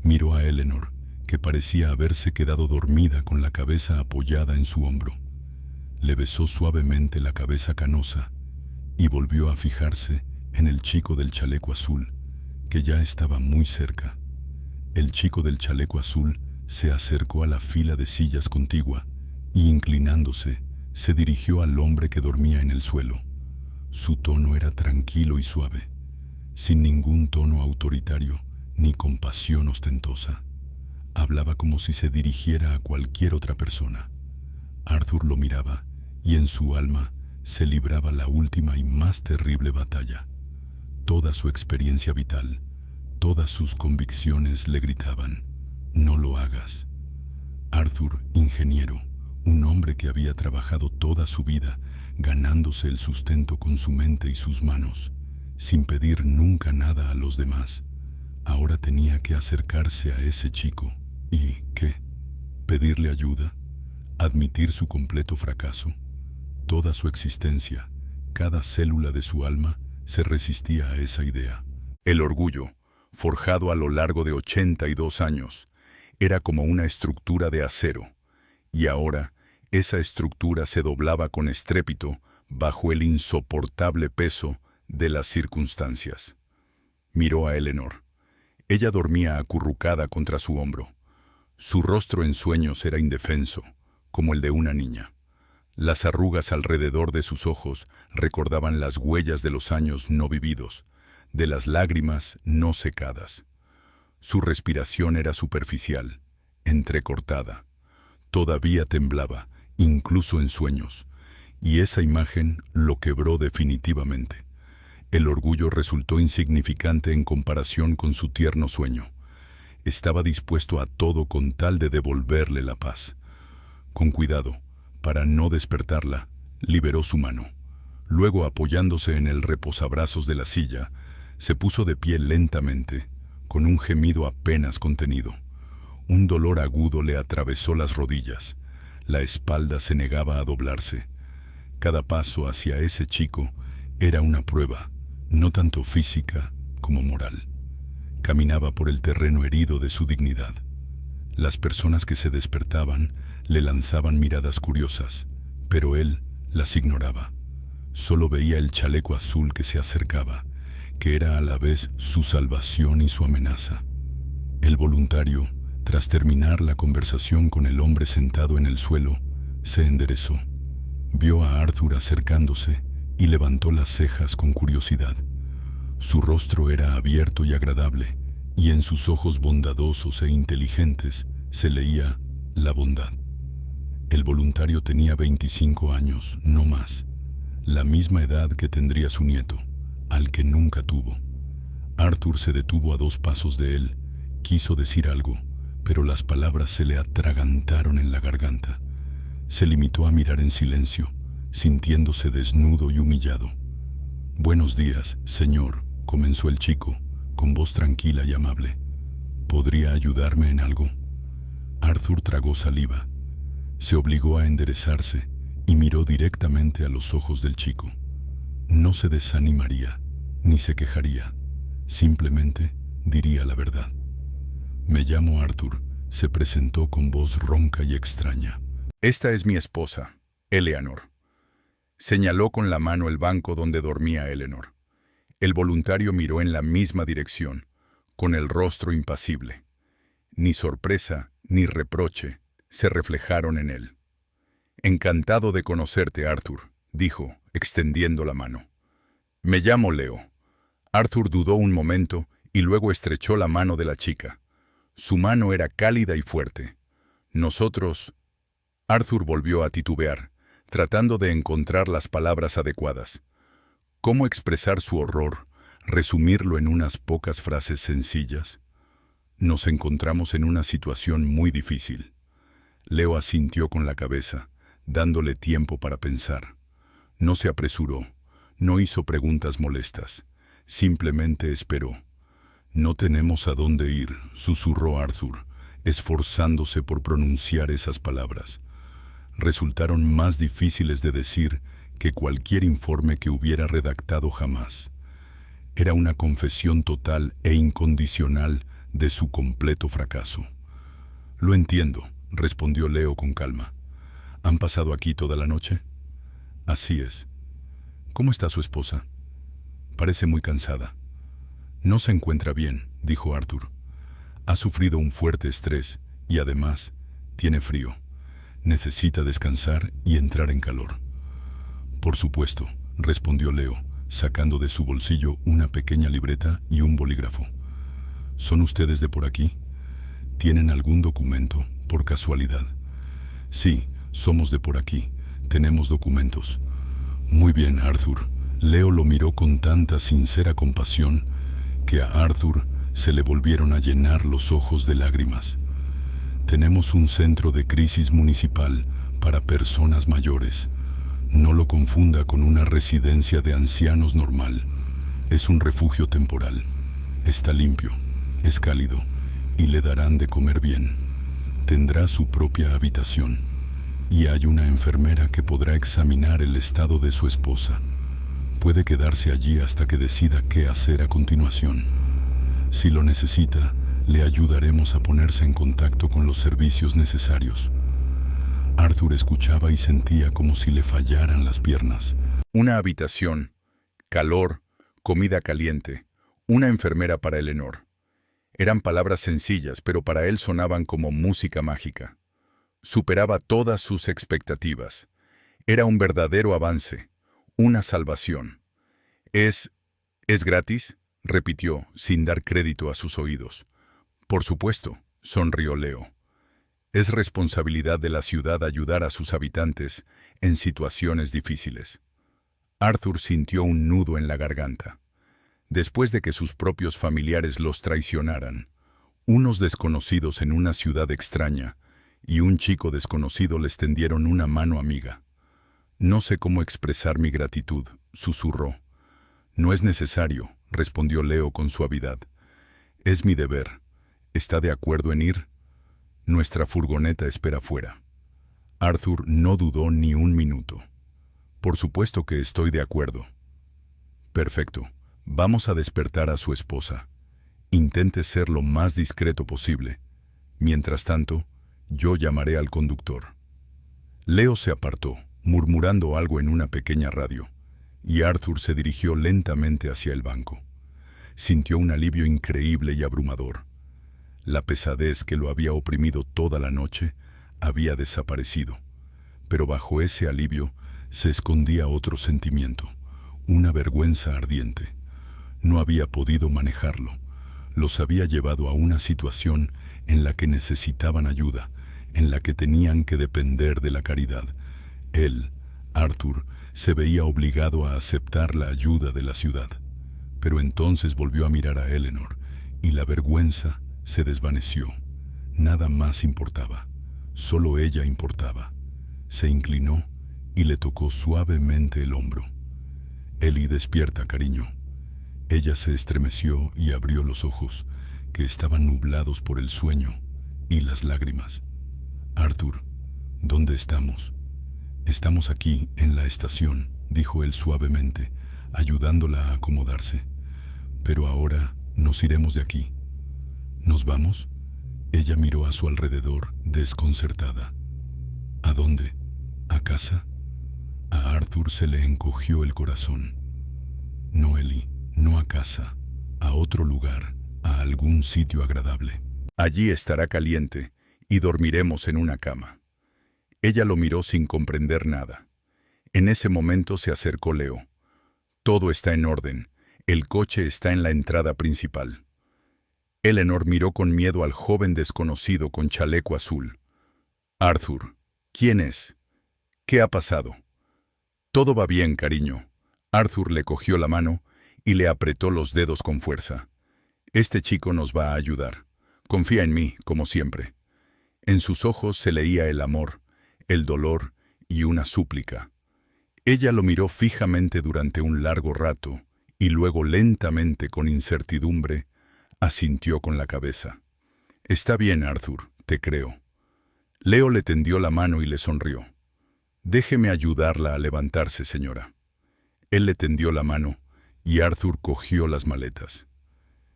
S2: Miró a Eleanor, que parecía haberse quedado dormida con la cabeza apoyada en su hombro. Le besó suavemente la cabeza canosa y volvió a fijarse en el chico del chaleco azul, que ya estaba muy cerca. El chico del chaleco azul se acercó a la fila de sillas contigua y, inclinándose, se dirigió al hombre que dormía en el suelo. Su tono era tranquilo y suave, sin ningún tono autoritario ni compasión ostentosa. Hablaba como si se dirigiera a cualquier otra persona. Arthur lo miraba y en su alma se libraba la última y más terrible batalla. Toda su experiencia vital, todas sus convicciones le gritaban: no lo hagas. Arthur, ingeniero, un hombre que había trabajado toda su vida ganándose el sustento con su mente y sus manos, sin pedir nunca nada a los demás, ahora tenía que acercarse a ese chico y, ¿qué? ¿Pedirle ayuda? ¿Admitir su completo fracaso? Toda su existencia, cada célula de su alma, se resistía a esa idea.
S1: El orgullo, forjado a lo largo de 82 años, era como una estructura de acero, y ahora esa estructura se doblaba con estrépito bajo el insoportable peso de las circunstancias. Miró a Eleanor. Ella dormía acurrucada contra su hombro. Su rostro en sueños era indefenso, como el de una niña. Las arrugas alrededor de sus ojos recordaban las huellas de los años no vividos, de las lágrimas no secadas. Su respiración era superficial, entrecortada. Todavía temblaba, incluso en sueños, y esa imagen lo quebró definitivamente. El orgullo resultó insignificante en comparación con su tierno sueño. Estaba dispuesto a todo con tal de devolverle la paz. Con cuidado, para no despertarla, liberó su mano. Luego, apoyándose en el reposabrazos de la silla, se puso de pie lentamente, con un gemido apenas contenido. Un dolor agudo le atravesó las rodillas. La espalda se negaba a doblarse. Cada paso hacia ese chico era una prueba, no tanto física como moral. Caminaba por el terreno herido de su dignidad. Las personas que se despertaban le lanzaban miradas curiosas, pero él las ignoraba. Solo veía el chaleco azul que se acercaba, que era a la vez su salvación y su amenaza. El voluntario, tras terminar la conversación con el hombre sentado en el suelo, se enderezó. Vio a Arthur acercándose y levantó las cejas con curiosidad. Su rostro era abierto y agradable, y en sus ojos bondadosos e inteligentes se leía la bondad. El voluntario tenía 25 años, no más, la misma edad que tendría su nieto, al que nunca tuvo. Arthur se detuvo a 2 pasos de él, quiso decir algo, pero las palabras se le atragantaron en la garganta. Se limitó a mirar en silencio, sintiéndose desnudo y humillado. «Buenos días, señor», comenzó el chico, con voz tranquila y amable. «¿Podría ayudarme en algo?» Arthur tragó saliva. Se obligó a enderezarse y miró directamente a los ojos del chico. No se desanimaría, ni se quejaría. Simplemente diría la verdad. «Me llamo Arthur», se presentó con voz ronca y extraña. «Esta es mi esposa, Eleanor». Señaló con la mano el banco donde dormía Eleanor. El voluntario miró en la misma dirección, con el rostro impasible. Ni sorpresa ni reproche se reflejaron en él. «Encantado de conocerte, Arthur», dijo, extendiendo la mano. «Me llamo Leo». Arthur dudó un momento y luego estrechó la mano de la chica. Su mano era cálida y fuerte. «Nosotros...» Arthur volvió a titubear, tratando de encontrar las palabras adecuadas. ¿Cómo expresar su horror, resumirlo en unas pocas frases sencillas? «Nos encontramos en una situación muy difícil». Leo asintió con la cabeza, dándole tiempo para pensar. No se apresuró, no hizo preguntas molestas, simplemente esperó. «No tenemos a dónde ir», susurró Arthur, esforzándose por pronunciar esas palabras.
S2: resultaron más difíciles de decir que cualquier informe que hubiera redactado jamás. Era una confesión total e incondicional de su completo fracaso. «Lo entiendo», respondió Leo con calma. «¿Han pasado aquí toda la noche?» «Así es». «¿Cómo está su esposa?» «Parece muy cansada». «No se encuentra bien», dijo Arthur. «Ha sufrido un fuerte estrés y además tiene frío. Necesita descansar y entrar en calor». «Por supuesto», respondió Leo, sacando de su bolsillo una pequeña libreta y un bolígrafo. «¿Son ustedes de por aquí? ¿Tienen algún documento, por casualidad?» «Sí, somos de por aquí. Tenemos documentos». «Muy bien, Arthur». Leo lo miró con tanta sincera compasión que a Arthur se le volvieron a llenar los ojos de lágrimas. «Tenemos un centro de crisis municipal para personas mayores. No lo confunda con una residencia de ancianos normal. Es un refugio temporal. Está limpio, es cálido y le darán de comer bien. Tendrá su propia habitación y hay una enfermera que podrá examinar el estado de su esposa. Puede quedarse allí hasta que decida qué hacer a continuación. Si lo necesita, le ayudaremos a ponerse en contacto con los servicios necesarios». Arthur escuchaba y sentía como si le fallaran las piernas.
S1: Una habitación, calor, comida caliente, una enfermera para Eleanor. Eran palabras sencillas, pero para él sonaban como música mágica. Superaba todas sus expectativas. Era un verdadero avance, una salvación. ¿Es gratis?», repitió, sin dar crédito a sus oídos. «Por supuesto», sonrió Leo. «Es responsabilidad de la ciudad ayudar a sus habitantes en situaciones difíciles». Arthur sintió un nudo en la garganta. Después de que sus propios familiares los traicionaran, unos desconocidos en una ciudad extraña y un chico desconocido les tendieron una mano amiga. «No sé cómo expresar mi gratitud», susurró. «No es necesario», respondió Leo con suavidad. «Es mi deber. ¿Está de acuerdo en ir? Nuestra furgoneta espera fuera». Arthur no dudó ni un minuto. «Por supuesto que estoy de acuerdo». «Perfecto. Vamos a despertar a su esposa. Intente ser lo más discreto posible. Mientras tanto, yo llamaré al conductor». Leo se apartó, murmurando algo en una pequeña radio, y Arthur se dirigió lentamente hacia el banco. Sintió un alivio increíble y abrumador. La pesadez que lo había oprimido toda la noche había desaparecido, pero bajo ese alivio se escondía otro sentimiento, una vergüenza ardiente. No había podido manejarlo. Los había llevado a una situación en la que necesitaban ayuda, en la que tenían que depender de la caridad. Él, Arthur, se veía obligado a aceptar la ayuda de la ciudad. Pero entonces volvió a mirar a Eleanor y la vergüenza se desvaneció. Nada más importaba. Solo ella importaba. Se inclinó y le tocó suavemente el hombro. «Ellie, despierta, cariño». Ella se estremeció y abrió los ojos, que estaban nublados por el sueño y las lágrimas. «Arthur, ¿dónde estamos?» «Estamos aquí, en la estación», dijo él suavemente, ayudándola a acomodarse. «Pero ahora nos iremos de aquí». «¿Nos vamos?» Ella miró a su alrededor, desconcertada. «¿A dónde? ¿A casa?» A Arthur se le encogió el corazón. «No, Ellie, no a casa, a otro lugar, a algún sitio agradable. Allí estará caliente y dormiremos en una cama». Ella lo miró sin comprender nada. En ese momento se acercó Leo. «Todo está en orden. El coche está en la entrada principal». Eleanor miró con miedo al joven desconocido con chaleco azul. «Arthur, ¿quién es? ¿Qué ha pasado?» «Todo va bien, cariño». Arthur le cogió la mano y le apretó los dedos con fuerza. «Este chico nos va a ayudar. Confía en mí, como siempre». En sus ojos se leía el amor, el dolor y una súplica. Ella lo miró fijamente durante un largo rato y luego lentamente, con incertidumbre, asintió con la cabeza. «Está bien, Arthur, te creo». Leo le tendió la mano y le sonrió. Déjeme ayudarla a levantarse, señora. Él le tendió la mano y Arthur cogió las maletas.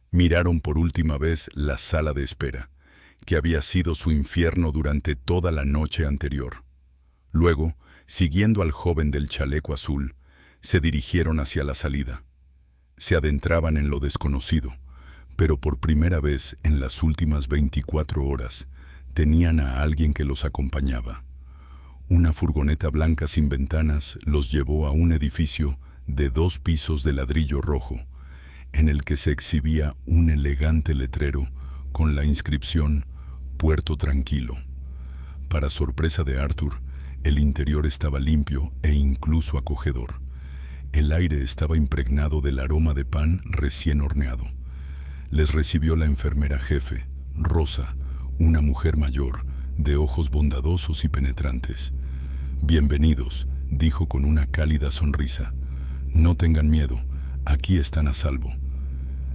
S1: Miraron por última vez la sala de espera, que había sido su infierno durante toda la noche anterior. Luego, siguiendo al joven del chaleco azul, se dirigieron hacia la salida. Se adentraban en lo desconocido, pero por primera vez en las últimas 24 horas tenían a alguien que los acompañaba. Una furgoneta blanca sin ventanas los llevó a un edificio de 2 pisos de ladrillo rojo, en el que se exhibía un elegante letrero con la inscripción Puerto Tranquilo. Para sorpresa de Arthur, el interior estaba limpio e incluso acogedor. El aire estaba impregnado del aroma de pan recién horneado. Les recibió la enfermera jefe, Rosa, una mujer mayor, de ojos bondadosos y penetrantes. «Bienvenidos», dijo con una cálida sonrisa. «No tengan miedo, aquí están a salvo».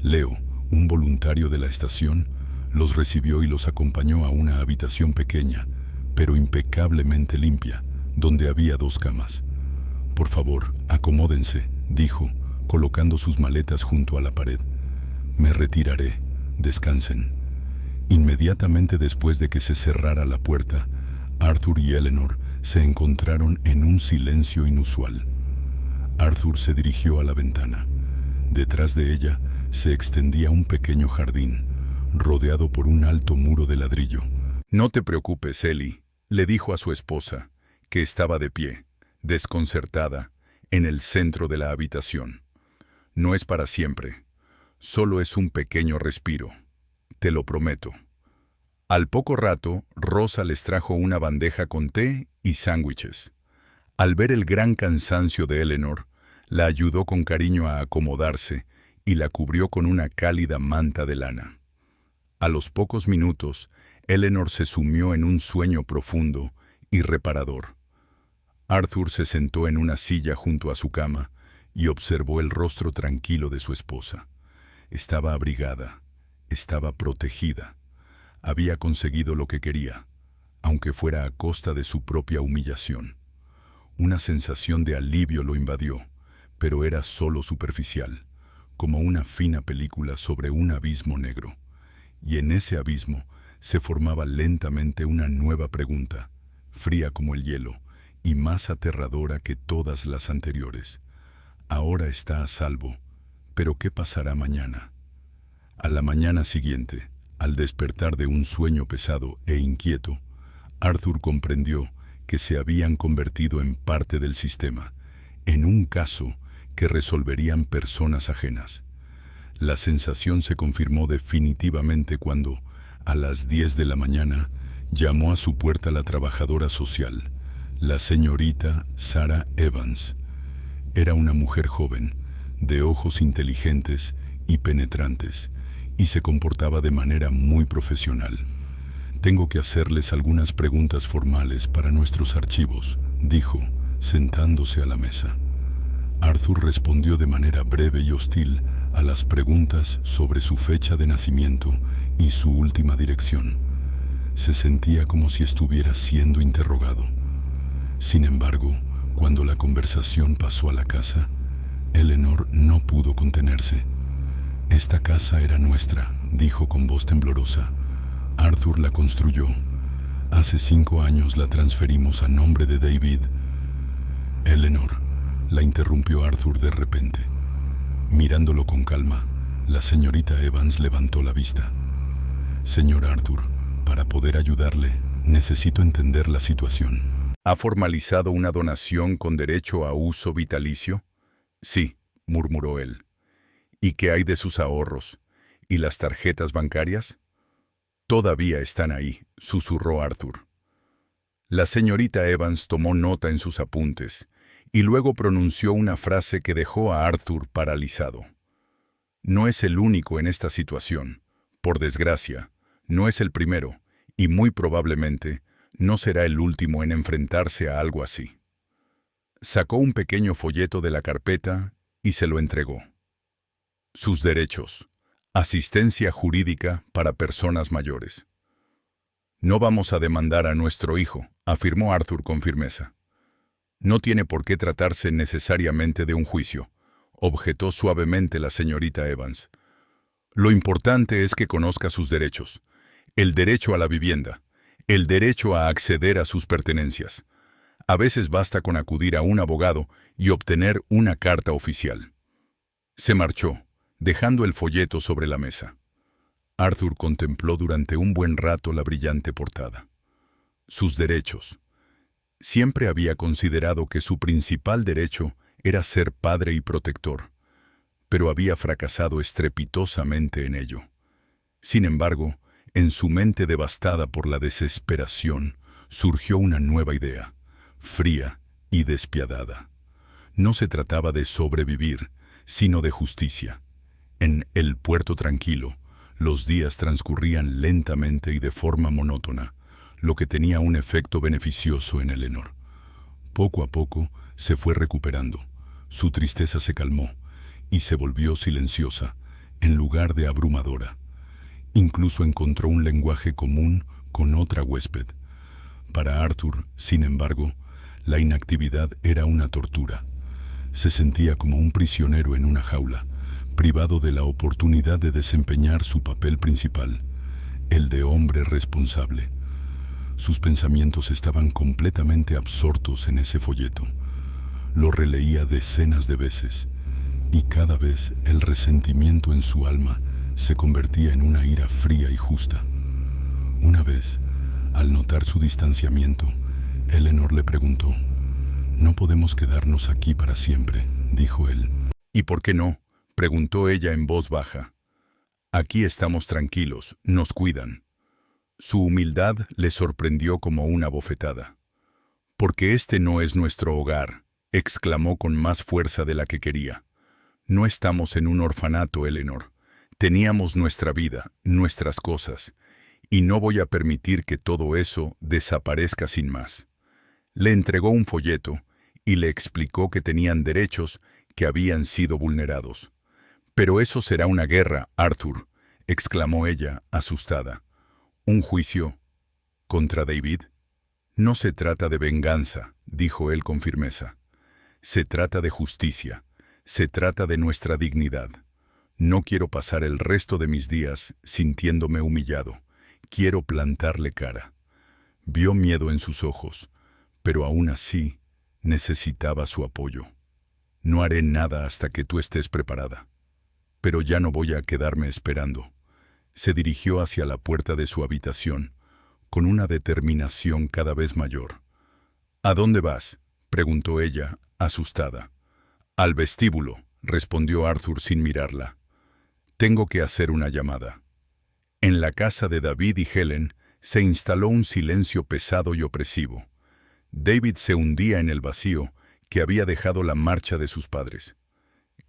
S1: Leo, un voluntario de la estación, los recibió y los acompañó a una habitación pequeña, pero impecablemente limpia, donde había 2 camas. «Por favor, acomódense», dijo, colocando sus maletas junto a la pared. «Me retiraré. Descansen». Inmediatamente después de que se cerrara la puerta, Arthur y Eleanor se encontraron en un silencio inusual. Arthur se dirigió a la ventana. Detrás de ella se extendía un pequeño jardín, rodeado por un alto muro de ladrillo. «No te preocupes, Ellie», le dijo a su esposa, que estaba de pie, desconcertada, en el centro de la habitación. «No es para siempre. Solo es un pequeño respiro. Te lo prometo». Al poco rato, Rosa les trajo una bandeja con té y sándwiches. Al ver el gran cansancio de Eleanor, la ayudó con cariño a acomodarse y la cubrió con una cálida manta de lana. A los pocos minutos, Eleanor se sumió en un sueño profundo y reparador. Arthur se sentó en una silla junto a su cama y observó el rostro tranquilo de su esposa. Estaba abrigada, estaba protegida. Había conseguido lo que quería, aunque fuera a costa de su propia humillación. Una sensación de alivio lo invadió, pero era solo superficial, como una fina película sobre un abismo negro. Y en ese abismo se formaba lentamente una nueva pregunta, fría como el hielo y más aterradora que todas las anteriores. Ahora está a salvo, pero ¿qué pasará mañana? A la mañana siguiente, al despertar de un sueño pesado e inquieto, Arthur comprendió que se habían convertido en parte del sistema, en un caso que resolverían personas ajenas. La sensación se confirmó definitivamente cuando, a las 10 de la mañana, llamó a su puerta la trabajadora social, la señorita Sarah Evans. Era una mujer joven, de ojos inteligentes y penetrantes, y se comportaba de manera muy profesional. «Tengo que hacerles algunas preguntas formales para nuestros archivos», dijo, sentándose a la mesa. Arthur respondió de manera breve y hostil a las preguntas sobre su fecha de nacimiento y su última dirección. Se sentía como si estuviera siendo interrogado. Sin embargo, cuando la conversación pasó a la casa, Eleanor no pudo contenerse. «Esta casa era nuestra», dijo con voz temblorosa. «Arthur la construyó. Hace 5 años la transferimos a nombre de David». «Eleanor», la interrumpió Arthur de repente. Mirándolo con calma, la señorita Evans levantó la vista. «Señor Arthur, para poder ayudarle, necesito entender la situación». «¿Ha formalizado una donación con derecho a uso vitalicio?» «Sí», murmuró él. «¿Y qué hay de sus ahorros? ¿Y las tarjetas bancarias?» «Todavía están ahí», susurró Arthur. La señorita Evans tomó nota en sus apuntes y luego pronunció una frase que dejó a Arthur paralizado. «No es el único en esta situación. Por desgracia, no es el primero, y muy probablemente no será el último en enfrentarse a algo así». Sacó un pequeño folleto de la carpeta y se lo entregó. Sus derechos. Asistencia jurídica para personas mayores. «No vamos a demandar a nuestro hijo», afirmó Arthur con firmeza. No tiene por qué tratarse necesariamente de un juicio, objetó suavemente la señorita Evans. Lo importante es que conozca sus derechos. El derecho a la vivienda, el derecho a acceder a sus pertenencias. A veces basta con acudir a un abogado y obtener una carta oficial. Se marchó, dejando el folleto sobre la mesa. Arthur contempló durante un buen rato la brillante portada. Sus derechos. Siempre había considerado que su principal derecho era ser padre y protector, pero había fracasado estrepitosamente en ello. Sin embargo, en su mente devastada por la desesperación, surgió una nueva idea, fría y despiadada. No se trataba de sobrevivir, sino de justicia. En el puerto tranquilo, los días transcurrían lentamente y de forma monótona, lo que tenía un efecto beneficioso en Eleanor. Poco a poco se fue recuperando. Su tristeza se calmó y se volvió silenciosa, en lugar de abrumadora. Incluso encontró un lenguaje común con otra huésped. Para Arthur, sin embargo, la inactividad era una tortura. Se sentía como un prisionero en una jaula, privado de la oportunidad de desempeñar su papel principal, el de hombre responsable. Sus pensamientos estaban completamente absortos en ese folleto. Lo releía decenas de veces, y cada vez el resentimiento en su alma se convertía en una ira fría y justa. Una vez, al notar su distanciamiento, Eleanor le preguntó: «No podemos quedarnos aquí para siempre», dijo él. «¿Y por qué no?», preguntó ella en voz baja. «Aquí estamos tranquilos, nos cuidan». Su humildad le sorprendió como una bofetada. «Porque este no es nuestro hogar», exclamó con más fuerza de la que quería. «No estamos en un orfanato, Eleanor. Teníamos nuestra vida, nuestras cosas, y no voy a permitir que todo eso desaparezca sin más». Le entregó un folleto y le explicó que tenían derechos que habían sido vulnerados. «Pero eso será una guerra, Arthur», exclamó ella, asustada. «¿Un juicio contra David?» «No se trata de venganza», dijo él con firmeza. «Se trata de justicia, se trata de nuestra dignidad. No quiero pasar el resto de mis días sintiéndome humillado. Quiero plantarle cara». Vio miedo en sus ojos, pero aún así necesitaba su apoyo. «No haré nada hasta que tú estés preparada. Pero ya no voy a quedarme esperando». Se dirigió hacia la puerta de su habitación, con una determinación cada vez mayor. «¿A dónde vas?», preguntó ella, asustada. «Al vestíbulo», respondió Arthur sin mirarla. «Tengo que hacer una llamada». En la casa de David y Helen se instaló un silencio pesado y opresivo. David se hundía en el vacío que había dejado la marcha de sus padres.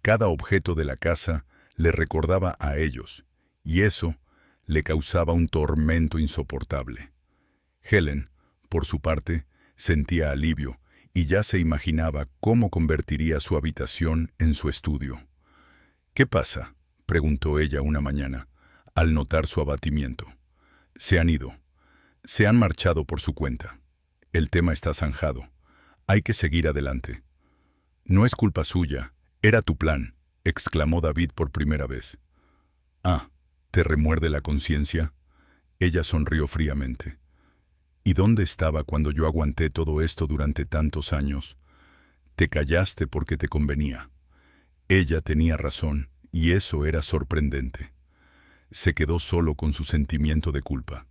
S1: Cada objeto de la casa le recordaba a ellos, y eso le causaba un tormento insoportable. Helen, por su parte, sentía alivio y ya se imaginaba cómo convertiría su habitación en su estudio. «¿Qué pasa?», preguntó ella una mañana, al notar su abatimiento. «Se han ido. Se han marchado por su cuenta. El tema está zanjado. Hay que seguir adelante». «No es culpa suya. Era tu plan», exclamó David por primera vez. «Ah, ¿te remuerde la conciencia?». Ella sonrió fríamente. «¿Y dónde estaba cuando yo aguanté todo esto durante tantos años? Te callaste porque te convenía». Ella tenía razón, y eso era sorprendente. Se quedó solo con su sentimiento de culpa.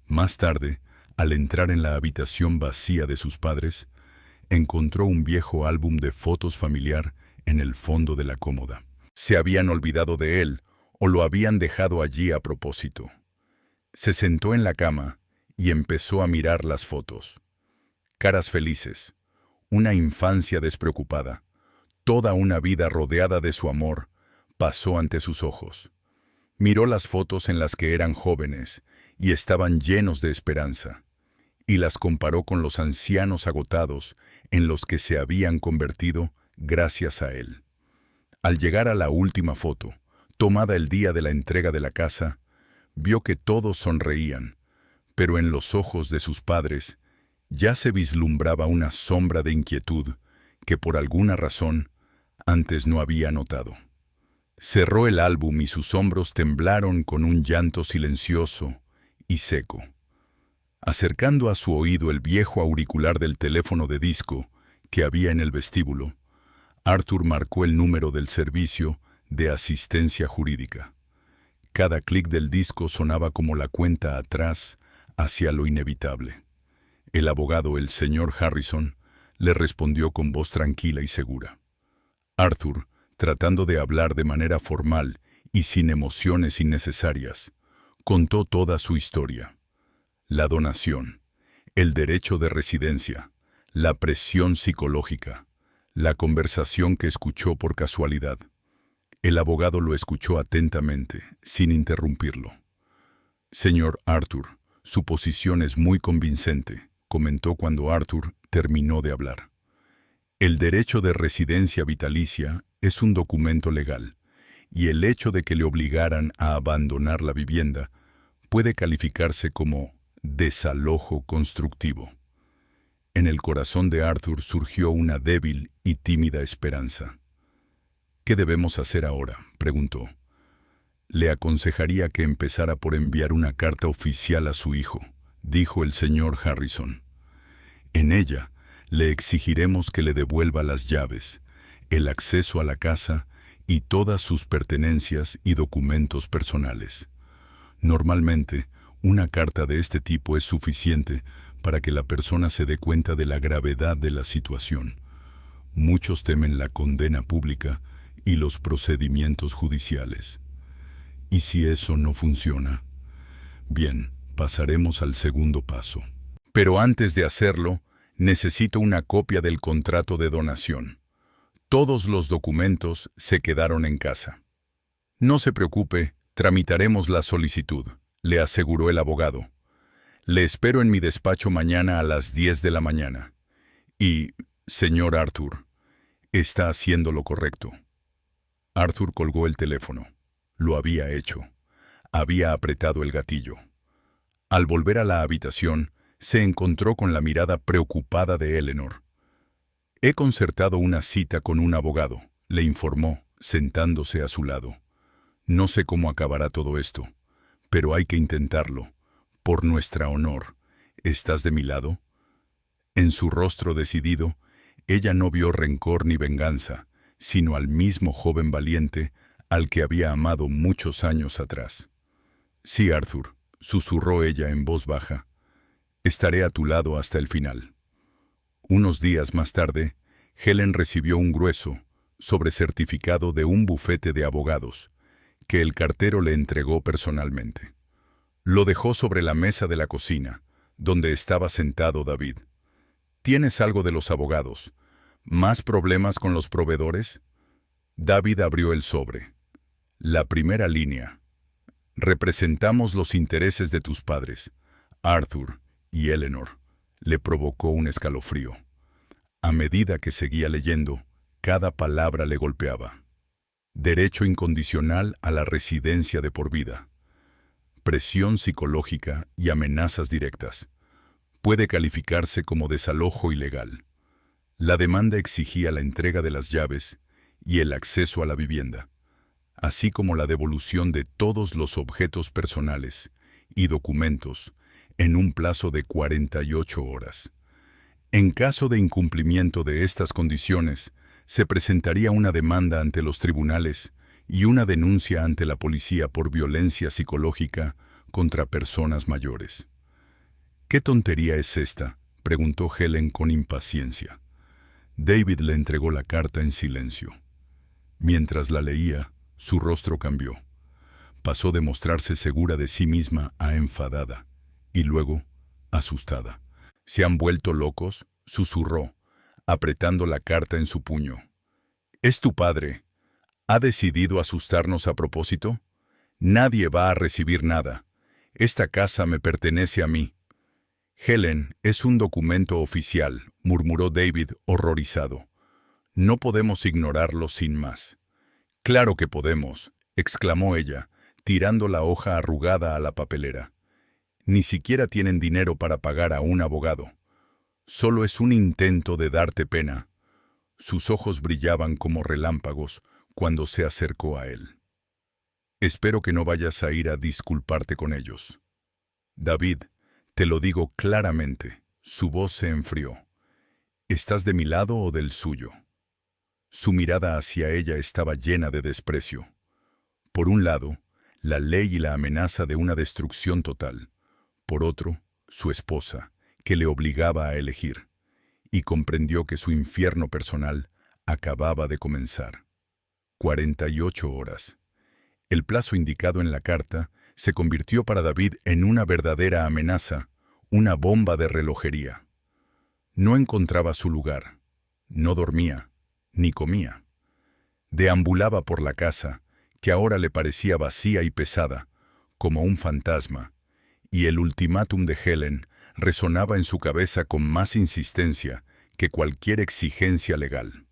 S1: Más tarde, al entrar en la habitación vacía de sus padres, encontró un viejo álbum de fotos familiar en el fondo de la cómoda. Se habían olvidado de él o lo habían dejado allí a propósito. Se sentó en la cama y empezó a mirar las fotos. Caras felices, una infancia despreocupada, toda una vida rodeada de su amor, pasó ante sus ojos. Miró las fotos en las que eran jóvenes y estaban llenos de esperanza, y las comparó con los ancianos agotados en los que se habían convertido gracias a él. Al llegar a la última foto, tomada el día de la entrega de la casa, vio que todos sonreían, pero en los ojos de sus padres Ya se vislumbraba una sombra de inquietud que por alguna razón antes no había notado. Cerró el álbum y sus hombros temblaron con un llanto silencioso y seco. Acercando a su oído el viejo auricular del teléfono de disco que había en el vestíbulo, Arthur marcó el número del servicio de asistencia jurídica. Cada clic del disco sonaba como la cuenta atrás hacia lo inevitable. El abogado, el señor Harrison, le respondió con voz tranquila y segura. Arthur, tratando de hablar de manera formal y sin emociones innecesarias, contó toda su historia. La donación, el derecho de residencia, la presión psicológica, la conversación que escuchó por casualidad. El abogado lo escuchó atentamente, sin interrumpirlo. Señor Arthur, su posición es muy convincente, comentó cuando Arthur terminó de hablar. El derecho de residencia vitalicia es un documento legal, y el hecho de que le obligaran a abandonar la vivienda puede calificarse como desalojo constructivo. En el corazón de Arthur surgió una débil y tímida esperanza. ¿Qué debemos hacer ahora?, preguntó. Le aconsejaría que empezara por enviar una carta oficial a su hijo, dijo el señor Harrison. En ella, le exigiremos que le devuelva las llaves, el acceso a la casa y todas sus pertenencias y documentos personales. Normalmente, una carta de este tipo es suficiente para que la persona se dé cuenta de la gravedad de la situación. Muchos temen la condena pública y los procedimientos judiciales. ¿Y si eso no funciona? Bien, pasaremos al segundo paso. Pero antes de hacerlo, necesito una copia del contrato de donación. Todos los documentos se quedaron en casa. No se preocupe, tramitaremos la solicitud, le aseguró el abogado. Le espero en mi despacho mañana a las 10 de la mañana. Y, señor Arthur, está haciendo lo correcto. Arthur colgó el teléfono. Lo había hecho. Había apretado el gatillo. Al volver a la habitación, se encontró con la mirada preocupada de Eleanor. He concertado una cita con un abogado, le informó, sentándose a su lado. No sé cómo acabará todo esto, pero hay que intentarlo. Por nuestra honor, ¿estás de mi lado? En su rostro decidido, ella no vio rencor ni venganza, sino al mismo joven valiente al que había amado muchos años atrás. Sí, Arthur, susurró ella en voz baja. Estaré a tu lado hasta el final. Unos días más tarde, Helen recibió un grueso sobrecertificado de un bufete de abogados, que el cartero le entregó personalmente. Lo dejó sobre la mesa de la cocina, donde estaba sentado David. ¿Tienes algo de los abogados? ¿Más problemas con los proveedores? David abrió el sobre. La primera línea. Representamos los intereses de tus padres, Arthur y Eleanor. Le provocó un escalofrío. A medida que seguía leyendo, cada palabra le golpeaba. Derecho incondicional a la residencia de por vida. Presión psicológica y amenazas directas. Puede calificarse como desalojo ilegal. La demanda exigía la entrega de las llaves y el acceso a la vivienda, así como la devolución de todos los objetos personales y documentos en un plazo de 48 horas. En caso de incumplimiento de estas condiciones, se presentaría una demanda ante los tribunales y una denuncia ante la policía por violencia psicológica contra personas mayores. ¿Qué tontería es esta?, preguntó Helen con impaciencia. David le entregó la carta en silencio. Mientras la leía, su rostro cambió. Pasó de mostrarse segura de sí misma a enfadada, y luego, asustada. ¿Se han vuelto locos?, susurró, apretando la carta en su puño. ¿Es tu padre? ¿Ha decidido asustarnos a propósito? Nadie va a recibir nada. Esta casa me pertenece a mí. Helen, es un documento oficial, murmuró David horrorizado. No podemos ignorarlo sin más. Claro que podemos, exclamó ella, tirando la hoja arrugada a la papelera. Ni siquiera tienen dinero para pagar a un abogado. Solo es un intento de darte pena. Sus ojos brillaban como relámpagos cuando se acercó a él. Espero que no vayas a ir a disculparte con ellos. David, te lo digo claramente. Su voz se enfrió. ¿Estás de mi lado o del suyo? Su mirada hacia ella estaba llena de desprecio. Por un lado, la ley y la amenaza de una destrucción total. Por otro, su esposa, que le obligaba a elegir, y comprendió que su infierno personal acababa de comenzar. 48 horas. El plazo indicado en la carta se convirtió para David en una verdadera amenaza, una bomba de relojería. No encontraba su lugar, no dormía, ni comía. Deambulaba por la casa, que ahora le parecía vacía y pesada, como un fantasma, y el ultimátum de Helen resonaba en su cabeza con más insistencia que cualquier exigencia legal.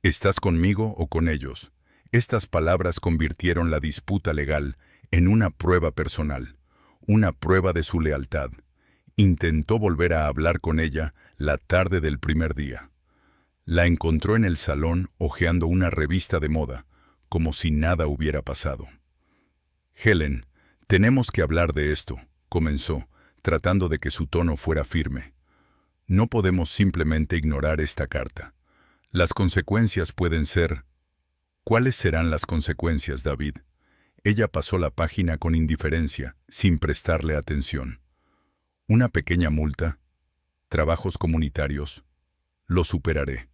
S1: ¿Estás conmigo o con ellos? Estas palabras convirtieron la disputa legal en una prueba personal, una prueba de su lealtad. Intentó volver a hablar con ella la tarde del primer día. La encontró en el salón hojeando una revista de moda, como si nada hubiera pasado. Helen, tenemos que hablar de esto, comenzó, tratando de que su tono fuera firme. No podemos simplemente ignorar esta carta. Las consecuencias pueden ser... ¿Cuáles serán las consecuencias, David? Ella pasó la página con indiferencia, sin prestarle atención. Una pequeña multa, trabajos comunitarios, lo superaré.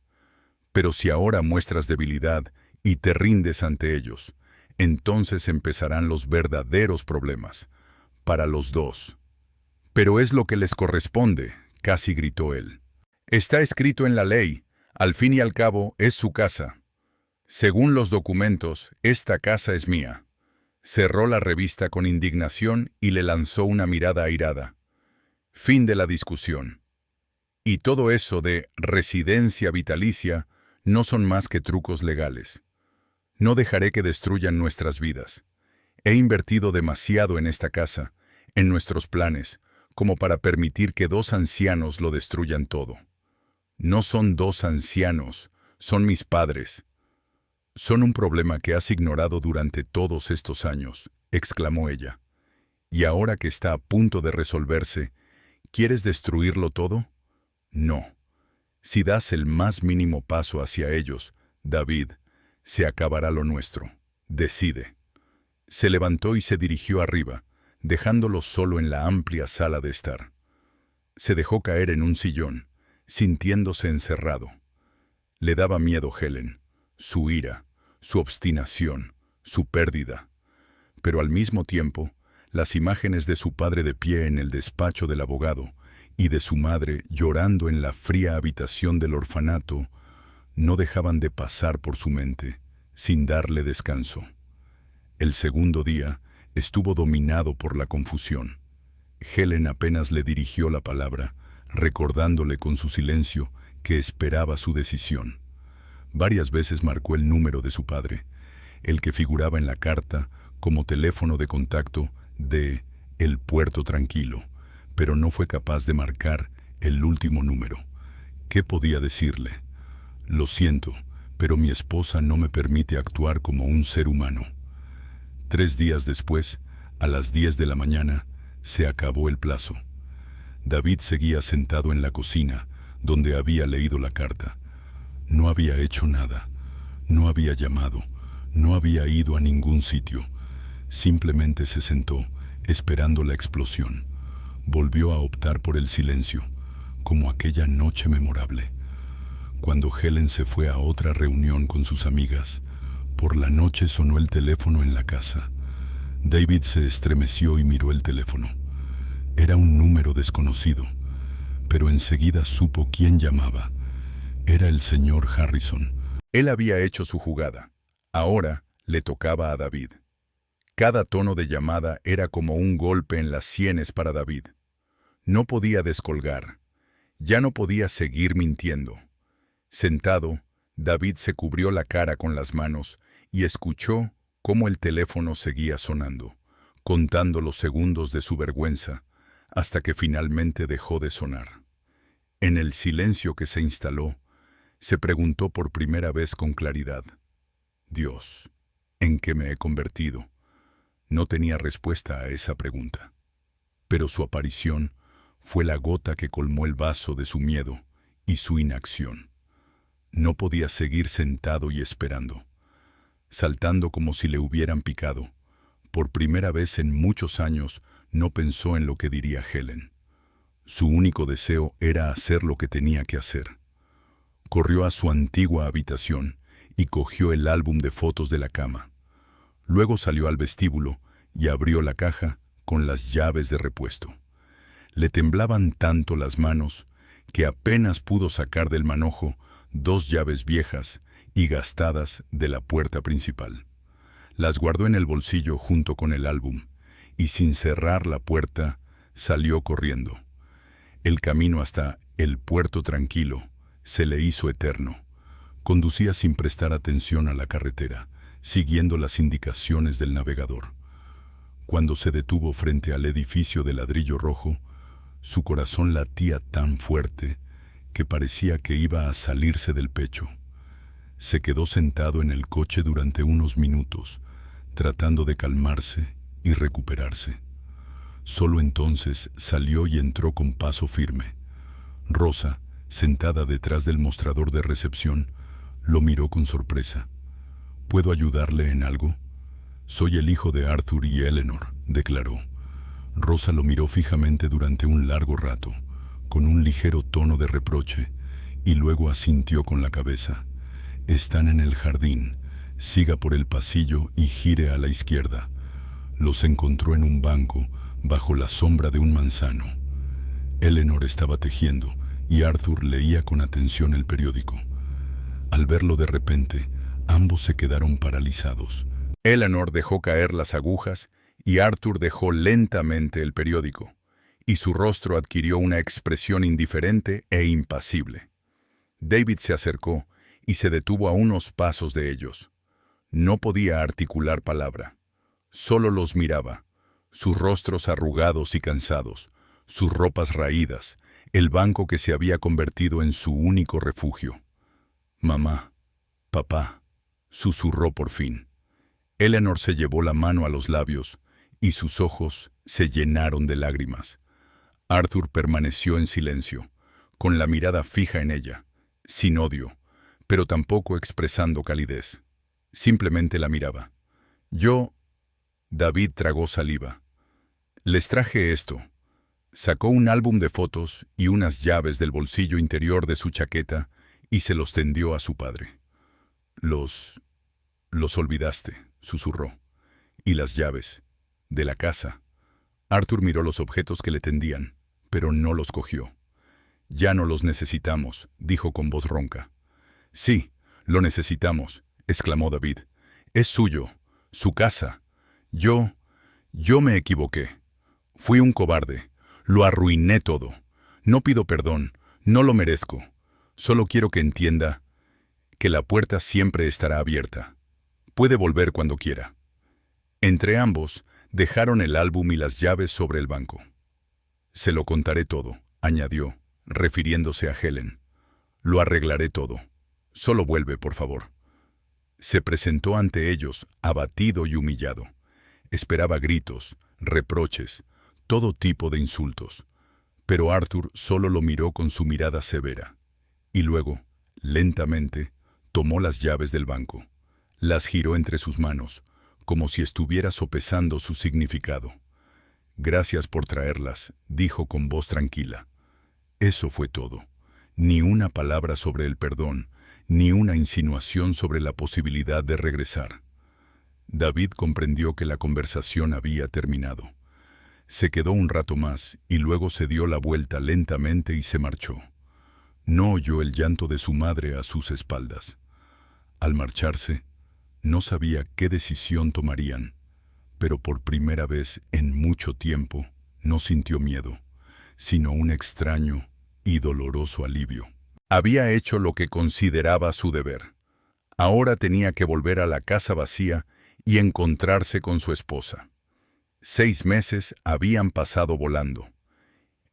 S1: Pero si ahora muestras debilidad y te rindes ante ellos, entonces empezarán los verdaderos problemas, para los dos. Pero es lo que les corresponde, casi gritó él. Está escrito en la ley, al fin y al cabo es su casa. Según los documentos, esta casa es mía. Cerró la revista con indignación y le lanzó una mirada airada. Fin de la discusión. Y todo eso de residencia vitalicia no son más que trucos legales. No dejaré que destruyan nuestras vidas. He invertido demasiado en esta casa, en nuestros planes, como para permitir que dos ancianos lo destruyan todo. No son dos ancianos, son mis padres. Son un problema que has ignorado durante todos estos años, exclamó ella. Y ahora que está a punto de resolverse, ¿quieres destruirlo todo? No. Si das el más mínimo paso hacia ellos, David, se acabará lo nuestro. Decide. Se levantó y se dirigió arriba, dejándolo solo en la amplia sala de estar. Se dejó caer en un sillón, sintiéndose encerrado. Le daba miedo Helen, su ira, su obstinación, su pérdida. Pero al mismo tiempo, las imágenes de su padre de pie en el despacho del abogado y de su madre llorando en la fría habitación del orfanato no dejaban de pasar por su mente, sin darle descanso. El segundo día estuvo dominado por la confusión. Helen apenas le dirigió la palabra, recordándole con su silencio que esperaba su decisión. Varias veces marcó el número de su padre, el que figuraba en la carta como teléfono de contacto de El Puerto Tranquilo, pero no fue capaz de marcar el último número. ¿Qué podía decirle? Lo siento, pero mi esposa no me permite actuar como un ser humano. 3 días después, a las 10 de la mañana, se acabó el plazo. David seguía sentado en la cocina, donde había leído la carta. No había hecho nada, no había llamado, no había ido a ningún sitio. Simplemente se sentó, esperando la explosión. Volvió a optar por el silencio, como aquella noche memorable. Cuando Helen se fue a otra reunión con sus amigas, por la noche sonó el teléfono en la casa. David se estremeció y miró el teléfono. Era un número desconocido, pero enseguida supo quién llamaba. Era el señor Harrison. Él había hecho su jugada. Ahora le tocaba a David. Cada tono de llamada era como un golpe en las sienes para David. No podía descolgar. Ya no podía seguir mintiendo. Sentado, David se cubrió la cara con las manos y escuchó cómo el teléfono seguía sonando, contando los segundos de su vergüenza, hasta que finalmente dejó de sonar. En el silencio que se instaló, se preguntó por primera vez con claridad: Dios, ¿en qué me he convertido? No tenía respuesta a esa pregunta. Pero su aparición fue la gota que colmó el vaso de su miedo y su inacción. No podía seguir sentado y esperando, saltando como si le hubieran picado. Por primera vez en muchos años no pensó en lo que diría Helen. Su único deseo era hacer lo que tenía que hacer. Corrió a su antigua habitación y cogió el álbum de fotos de la cama. Luego salió al vestíbulo y abrió la caja con las llaves de repuesto. Le temblaban tanto las manos que apenas pudo sacar del manojo 2 llaves viejas y gastadas de la puerta principal. Las guardó en el bolsillo junto con el álbum y sin cerrar la puerta salió corriendo. El camino hasta el Puerto Tranquilo se le hizo eterno. Conducía sin prestar atención a la carretera, siguiendo las indicaciones del navegador. Cuando se detuvo frente al edificio de ladrillo rojo, su corazón latía tan fuerte que parecía que iba a salirse del pecho. Se quedó sentado en el coche durante unos minutos, tratando de calmarse y recuperarse. Solo entonces salió y entró con paso firme. Rosa, sentada detrás del mostrador de recepción, lo miró con sorpresa. ¿Puedo ayudarle en algo? Soy el hijo de Arthur y Eleanor, declaró. Rosa lo miró fijamente durante un largo rato, con un ligero tono de reproche, y luego asintió con la cabeza. Están en el jardín. Siga por el pasillo y gire a la izquierda. Los encontró en un banco, bajo la sombra de un manzano. Eleanor estaba tejiendo y Arthur leía con atención el periódico. Al verlo de repente, ambos se quedaron paralizados. Eleanor dejó caer las agujas y Arthur dejó lentamente el periódico, y su rostro adquirió una expresión indiferente e impasible. David se acercó y se detuvo a unos pasos de ellos. No podía articular palabra. Solo los miraba, sus rostros arrugados y cansados, sus ropas raídas, el banco que se había convertido en su único refugio. «Mamá, papá», susurró por fin. Eleanor se llevó la mano a los labios y sus ojos se llenaron de lágrimas. Arthur permaneció en silencio, con la mirada fija en ella, sin odio, pero tampoco expresando calidez. Simplemente la miraba. David tragó saliva. «Les traje esto». Sacó un álbum de fotos y unas llaves del bolsillo interior de su chaqueta y se los tendió a su padre. Los olvidaste», susurró. «Y las llaves. De la casa». Arthur miró los objetos que le tendían, pero no los cogió. «Ya no los necesitamos», dijo con voz ronca. «Sí, lo necesitamos», exclamó David. «Es suyo, su casa. Yo me equivoqué. Fui un cobarde. Lo arruiné todo. No pido perdón, no lo merezco. Solo quiero que entienda que la puerta siempre estará abierta. Puede volver cuando quiera». Entre ambos, dejaron el álbum y las llaves sobre el banco. «Se lo contaré todo», añadió, refiriéndose a Helen. «Lo arreglaré todo. Solo vuelve, por favor». Se presentó ante ellos, abatido y humillado. Esperaba gritos, reproches, todo tipo de insultos. Pero Arthur solo lo miró con su mirada severa. Y luego, lentamente, tomó las llaves del banco. Las giró entre sus manos, como si estuviera sopesando su significado. «Gracias por traerlas», dijo con voz tranquila. Eso fue todo. Ni una palabra sobre el perdón, ni una insinuación sobre la posibilidad de regresar. David comprendió que la conversación había terminado. Se quedó un rato más y luego se dio la vuelta lentamente y se marchó. No oyó el llanto de su madre a sus espaldas. Al marcharse, no sabía qué decisión tomarían, pero por primera vez en mucho tiempo no sintió miedo, sino un extraño y doloroso alivio. Había hecho lo que consideraba su deber. Ahora tenía que volver a la casa vacía y encontrarse con su esposa. 6 meses habían pasado volando.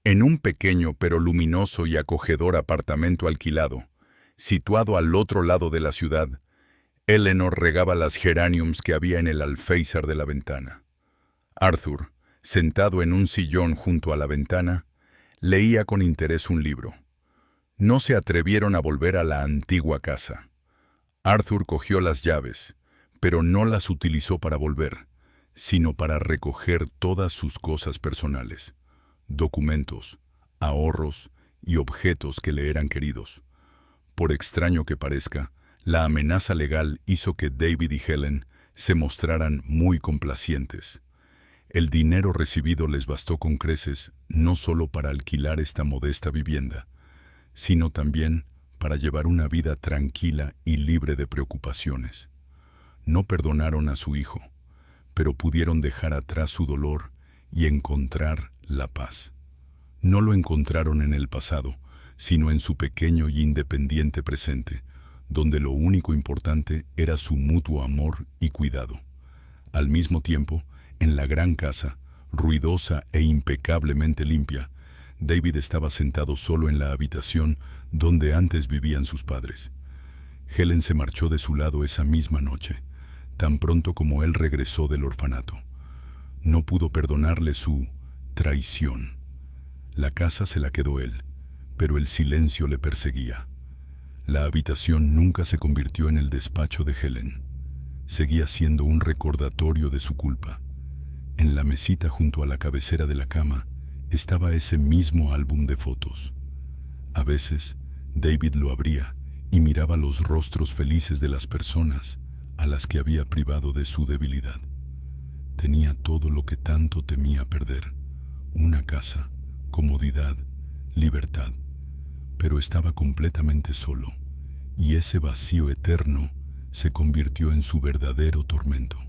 S1: En un pequeño pero luminoso y acogedor apartamento alquilado, situado al otro lado de la ciudad, Eleanor regaba las geraniums que había en el alféizar de la ventana. Arthur, sentado en un sillón junto a la ventana, leía con interés un libro. No se atrevieron a volver a la antigua casa. Arthur cogió las llaves, pero no las utilizó para volver, sino para recoger todas sus cosas personales, documentos, ahorros y objetos que le eran queridos. Por extraño que parezca, la amenaza legal hizo que David y Helen se mostraran muy complacientes. El dinero recibido les bastó con creces no solo para alquilar esta modesta vivienda, sino también para llevar una vida tranquila y libre de preocupaciones. No perdonaron a su hijo, pero pudieron dejar atrás su dolor y encontrar la paz. No lo encontraron en el pasado, sino en su pequeño y independiente presente, donde lo único importante era su mutuo amor y cuidado. Al mismo tiempo, en la gran casa, ruidosa e impecablemente limpia, David estaba sentado solo en la habitación donde antes vivían sus padres. Helen se marchó de su lado esa misma noche, tan pronto como él regresó del orfanato. No pudo perdonarle su traición. La casa se la quedó él, pero el silencio le perseguía. La habitación nunca se convirtió en el despacho de Helen. Seguía siendo un recordatorio de su culpa. En la mesita junto a la cabecera de la cama estaba ese mismo álbum de fotos. A veces, David lo abría y miraba los rostros felices de las personas a las que había privado de su debilidad. Tenía todo lo que tanto temía perder: una casa, comodidad, libertad, pero estaba completamente solo, y ese vacío eterno se convirtió en su verdadero tormento.